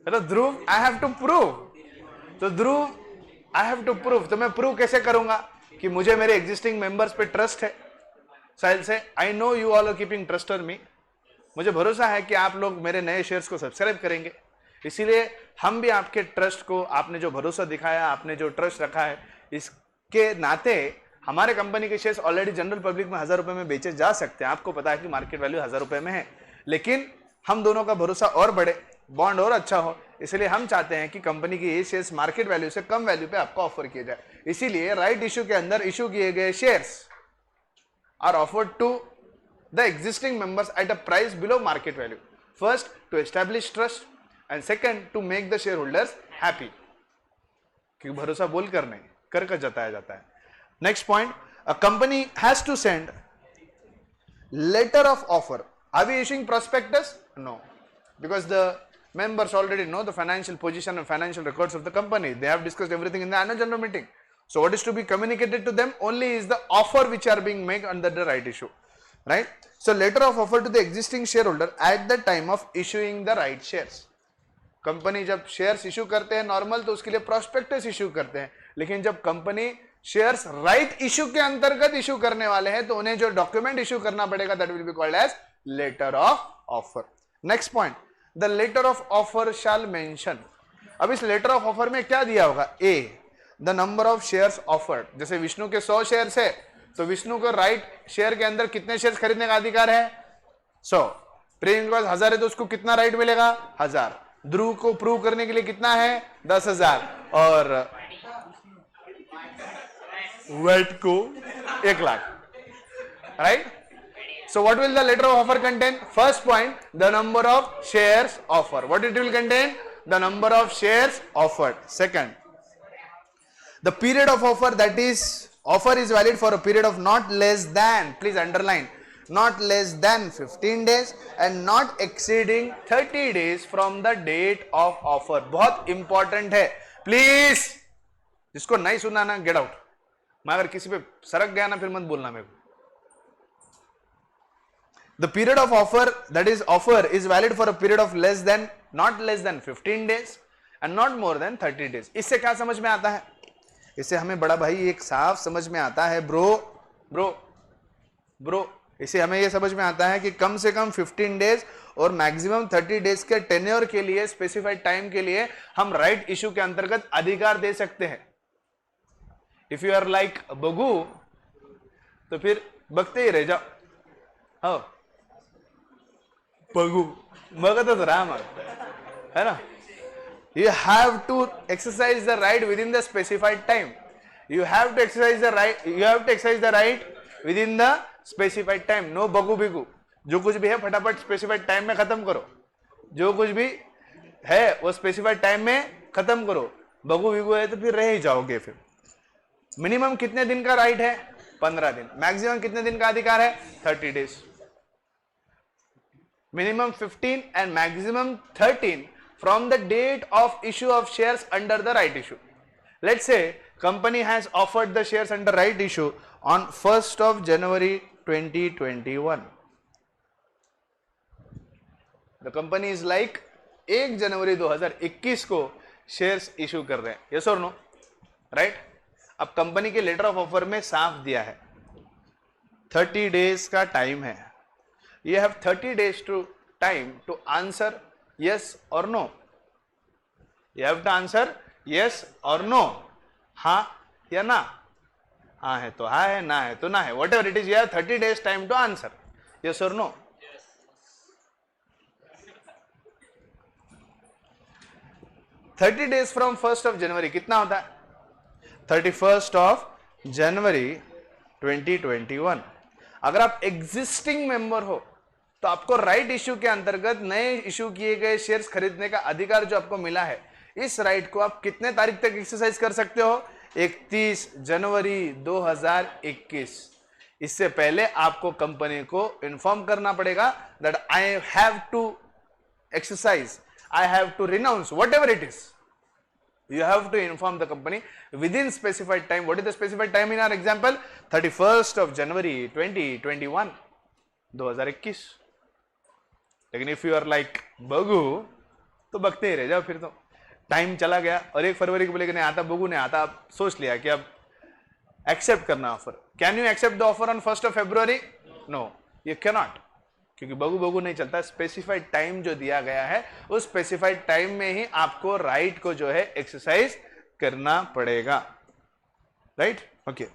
Dhruv I have to prove, तो Dhruv I have to prove, तो मैं प्रूव कैसे करूंगा कि मुझे मेरे एग्जिस्टिंग मेंबर्स पे ट्रस्ट है। साहिल से I know you all are keeping trust on me, मुझे भरोसा है कि आप लोग मेरे नए शेयर्स को सब्सक्राइब करेंगे, इसीलिए हम भी आपके ट्रस्ट को, आपने जो भरोसा दिखाया, आपने जो ट्रस्ट रखा है, इसके नाते हमारे कंपनी के शेयर्स ऑलरेडी जनरल पब्लिक में 1000 रुपए में बेचे जा सकते हैं। आपको पता है कि मार्केट वैल्यू 1000 रुपए में है, लेकिन हम दोनों का भरोसा और बढ़े, बॉन्ड और अच्छा हो, इसलिए हम चाहते हैं कि कंपनी के ये शेयर्स मार्केट वैल्यू से कम वैल्यू पे आपको ऑफर किए जाए। इसीलिए राइट इश्यू के अंदर इश्यू किए गए shares are offered to the existing members at a price below market value, first to establish trust and second to make the share holders happy, क्योंकि भरोसा बोलकर नहीं, कर जताया जाता है। Next point, a company has to send letter of offer. Are we issuing prospectus? No, because the members already know the financial position and financial records of the company. They have discussed everything in the annual general meeting. So what is to be communicated to them only is the offer which are being made under the right issue, right? So letter of offer to the existing shareholder at the time of issuing the right shares. Company जब shares issue करते हैं normal, तो उसके लिए prospectus issue करते हैं, लेकिन जब कंपनी शेयर्स राइट इशू के अंतर्गत इशू करने वाले हैं, तो उन्हें जो डॉक्यूमेंट इशू करना पड़ेगा, that will be called as letter of offer. Next point, the letter of offer shall mention. अब इस लेटर ऑफ ऑफर में क्या दिया होगा, A the number of shares offered. जैसे विष्णु के 100 शेयर्स है, तो विष्णु को राइट शेयर के अंदर कितने शेयर्स खरीदने का अधिकार है, 100। प्रेम के पास 1000 है, तो उसको कितना राइट मिलेगा, 1000। ध्रुव को प्रूव करने के लिए कितना है, 10,000, और वेट को 1 lakh, right. So what will the letter of offer contain? First point, the number of shares offered. What it will contain? The number of shares offered. Second, the period of offer, that is, offer is valid for a period of not less than, please underline, not less than 15 days and not exceeding 30 days from the date of offer. बहुत important है, please, जिसको नहीं सुना ना, get out। मैं अगर किसी पे सरक गया ना, फिर मत बोलना मेरे को। The period of offer, that is offer, is valid for a period of less than, not less than 15 days and not more than 30 days. इससे क्या समझ में आता है, इससे हमें बड़ा भाई एक साफ समझ में आता है, ब्रो, इससे हमें यह समझ में आता है कि कम से कम 15 डेज और मैक्सिमम 30 डेज के टेन्योर के लिए, स्पेसिफाइड टाइम के लिए हम राइट इशू के अंतर्गत अधिकार दे सकते हैं। इफ यू आर लाइक बगू, तो फिर बकते ही रह जाओ, हाँ बगू बघतच राहा मग, है ना। You have to exercise the right within the specified time. You have to exercise the right. You have to exercise the right within the specified time. No बगू बिगू, जो कुछ भी है फटाफट स्पेसिफाइड टाइम में खत्म करो, जो कुछ भी है वो स्पेसिफाइड टाइम में खत्म करो। बगू बिगू है तो फिर रह ही जाओगे। फिर मिनिमम कितने दिन का राइट है, 15 दिन। मैक्सिमम कितने दिन का अधिकार है, 30 days. Minimum 15 and maximum 13 from the date of issue of shares under the right issue. Let's say company has offered the shares under right issue on 1st of January 2021. The company is like 1 जनवरी 2021 को shares issue कर रहे हैं, yes और no, right. अब company के letter of offer में साफ दिया है 30 डेज का टाइम है। You have 30 days to time to answer yes or no. You have to answer yes or no. हाँ या ना, हाँ है तो हाँ है, ना है तो ना है, whatever it is, you have 30 days time to answer. Yes और no? 30 days from 1st of January कितना होता है? 31st of January 2021। अगर आप एग्जिस्टिंग मेंबर हो तो आपको राइट इश्यू के अंतर्गत नए इश्यू किए गए शेयर्स खरीदने का अधिकार जो आपको मिला है, इस राइट को आप कितने तारीख तक एक्सरसाइज कर सकते हो? 31 जनवरी 2021। इससे पहले आपको कंपनी को इन्फॉर्म करना पड़ेगा that I have to exercise, I have to renounce whatever it is. You have to inform the company within specified time. What is the specified time in our example? 31st of January 2021, 2021। लेकिन if you are like बगू तो बकते ही रह जाओ, फिर तो time चला गया और 1 फरवरी को बोले कि नहीं आता, बगू नहीं आता, आप सोच लिया कि अब एक्सेप्ट करना offer. Can you accept the offer on 1st of February? No, you can not, क्योंकि बगू बगू नहीं चलता। स्पेसिफाइड टाइम जो दिया गया है उस स्पेसिफाइड टाइम में ही आपको राइट को जो है एक्सरसाइज करना पड़ेगा, right? Okay.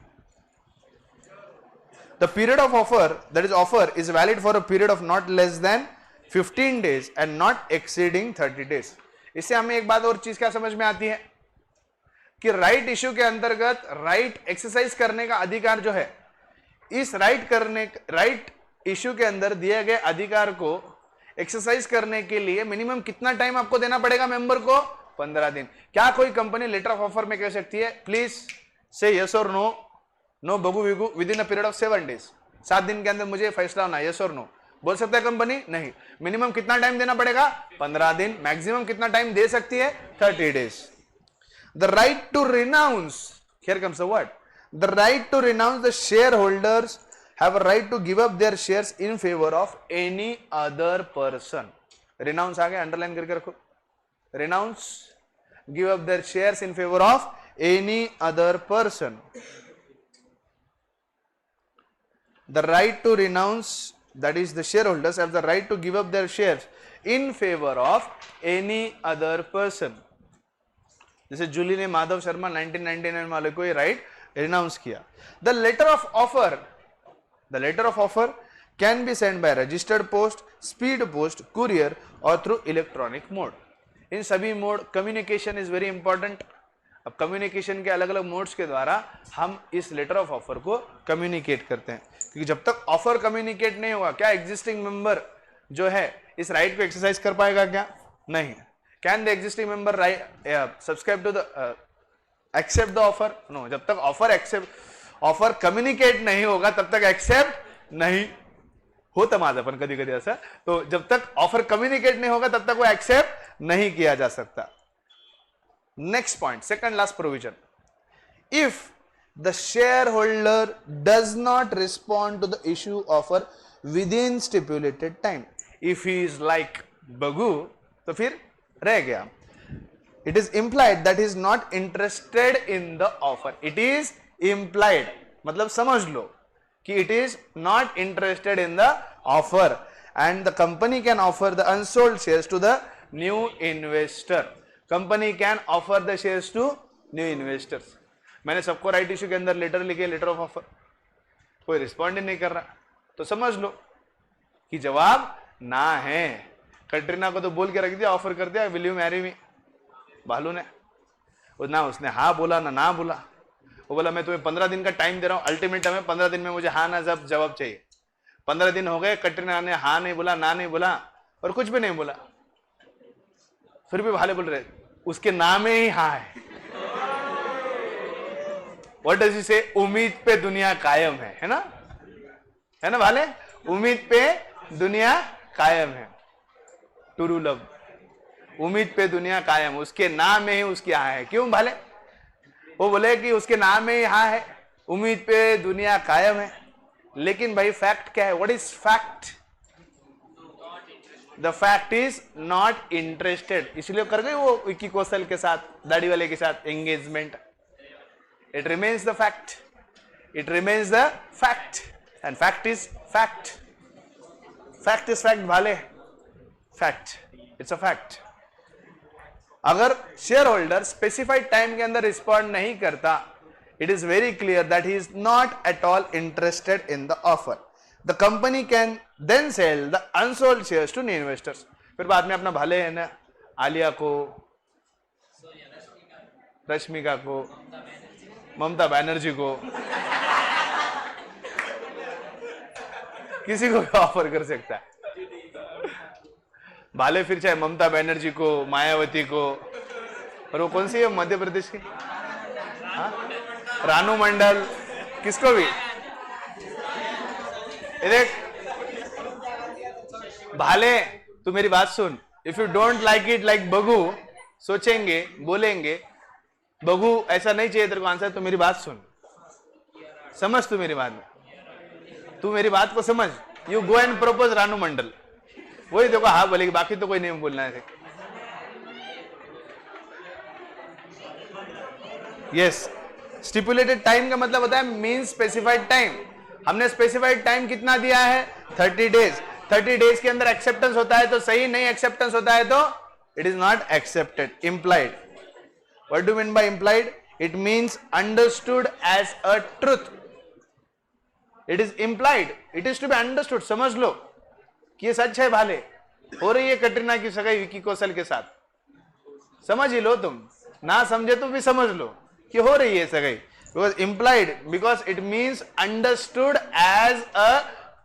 The period of offer, that is offer, is valid for a period of not less than 15 days and not exceeding 30 days। इससे हमें एक बात और चीज क्या समझ में आती है कि राइट इश्यू के अंतर्गत राइट एक्सरसाइज करने का अधिकार जो है, इस राइट इश्यू के अंदर दिए गए अधिकार को एक्सरसाइज करने के लिए मिनिमम कितना टाइम आपको देना पड़ेगा मेंबर को? 15 दिन। क्या कोई कंपनी लेटर ऑफ ऑफर में कह सकती है प्लीज से यस और नो, नो बगू विगू within a period of 7 days, 7 दिन के अंदर मुझे फैसला होना, यस और नो? बोल सकता है कंपनी? नहीं। मिनिमम कितना टाइम देना पड़ेगा? 15 दिन। मैक्सिमम कितना टाइम दे सकती है? 30 days। The right to renounce, here comes the word, the right to renounce, the share holders have a right to give up their shares in favor of any other person। renounce आ गया, underline करके रखो। renounce, give up their shares in favor of any other person। the right to renounce, that is the shareholders have the right to give up their shares in favor of any other person। जैसे जूली ने माधव शर्मा 1999 वाले को ये right renounce किया। The letter of offer, the letter of offer can be sent by registered post, speed post, courier or through electronic mode। इन सभी mode, communication is very important. अब communication के अलग अलग मोड्स के द्वारा हम इस लेटर ऑफ ऑफर को कम्युनिकेट करते हैं, क्योंकि जब तक ऑफर कम्युनिकेट नहीं होगा, क्या एग्जिस्टिंग मेंबर जो है इस राइट को एक्सरसाइज कर पाएगा? क्या नहीं। Can the existing member subscribe to the accept the offer? No. जब तक ऑफर कम्युनिकेट नहीं होगा तब तक एक्सेप्ट नहीं होता माझं पण कधी कधी असं। तो जब तक ऑफर कम्युनिकेट नहीं होगा तब तक वो एक्सेप्ट नहीं किया जा सकता। Next point, second last provision, if the share holder does not respond to the issue offer within stipulated time, if he is like बगू तो फिर रह गया। It is implied that he is not interested in the offer. It is implied, मतलब समझ लो कि it is not interested in the offer and the company can offer the unsold shares to the new investor। company can offer the shares to new investors। मैंने सबको right issue के अंदर letter लिखे, letter of offer, कोई respond ही नहीं कर रहा, तो समझ लो कि जवाब ना है। कटरीना को तो बोल के रख दिया, ऑफर कर दिया, विल यू मैरी मी, भालू ने, ना उसने हाँ बोला ना बोला। वो बोला मैं तुम्हें 15 दिन का टाइम दे रहा हूं, अल्टीमेटम है 15 दिन में मुझे हाँ ना जवाब चाहिए। 15 दिन हो गए, कटरीना ने हाँ नहीं बोला, ना नहीं बोला और कुछ भी नहीं बोला, फिर भी भाले बोल रहे उसके नाम में ही हाँ है। व्हाट डज ही से? उम्मीद पे दुनिया कायम है ना, है ना भाले? उम्मीद पे दुनिया कायम है, टू लव, उम्मीद पे दुनिया कायम, उसके नाम में ही उसकी हाँ है। क्यों भाले? वो बोले कि उसके नाम में ही हाँ है, उम्मीद पे दुनिया कायम है। लेकिन भाई फैक्ट क्या है? What is fact? The fact is not interested. इसलिए कर गई वो विक्की कौशल के साथ, दाढ़ी वाले के साथ engagement. It remains the fact, it remains the fact and fact is fact. Fact is fact भाले, फैक्ट, इट्स अ फैक्ट। अगर शेयर होल्डर स्पेसिफाइड टाइम के अंदर रिस्पॉन्ड नहीं करता, it is very clear that he is not at all interested in the offer. The company can then sell the unsold shares to new investors. फिर बाद में अपना भाले है ना, आलिया को, रश्मिका को, ममता बनर्जी को, किसी को भी ऑफर कर सकता है भाले। फिर चाहे ममता बनर्जी को, मायावती को, और वो कौन सी है मध्य प्रदेश की, हाँ? रानू मंडल, किसको भी। देख भाले, तू मेरी बात सुन, if you don't like it like बगू, सोचेंगे बोलेंगे बगू ऐसा नहीं चाहिए तेरे को आंसर, तो मेरी बात सुन, समझ तू मेरी बात में, तू मेरी बात को समझ। You go and propose Ranu Mondal, वही देखो हाँ बोलेगी, बाकी तो कोई नहीं बोलना है। यस, स्टिपुलेटेड टाइम का मतलब होता है मीन स्पेसिफाइड टाइम। हमने स्पेसिफाइड टाइम कितना दिया है, 30 डेज। 30 डेज के अंदर एक्सेप्टेंस होता है तो सही, नहीं एक्सेप्टेंस होता है तो it is not accepted. Implied, what do mean by implied? It means understood as a truth. It is implied, it is to be understood. समझ लो कि ये सच है भाले, हो रही है कटरीना की सगाई विकी कौशल के साथ, समझ ही लो तुम, ना समझे तो भी समझ लो कि हो रही है सगाई। Because implied, because it means understood as a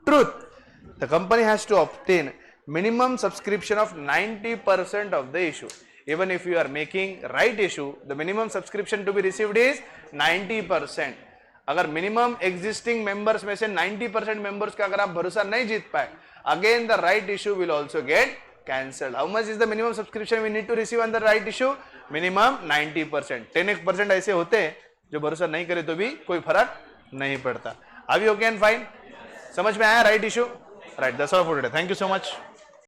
truth. The company has to obtain minimum subscription of 90% of the issue. Even if you are making right issue, the minimum subscription to be received is 90%. अगर minimum existing members में से 90% members का अगर आप भरोसा नहीं जीत पाए, again the right issue will also get cancelled. How much is the minimum subscription we need to receive on the right issue? Minimum 90%। 10% ऐसे होते हैं जो भरोसा नहीं करे तो भी कोई फर्क नहीं पड़ता। अभी ओके एंड फाइन, समझ में आया right issue? Right, that's all for today, thank you so much.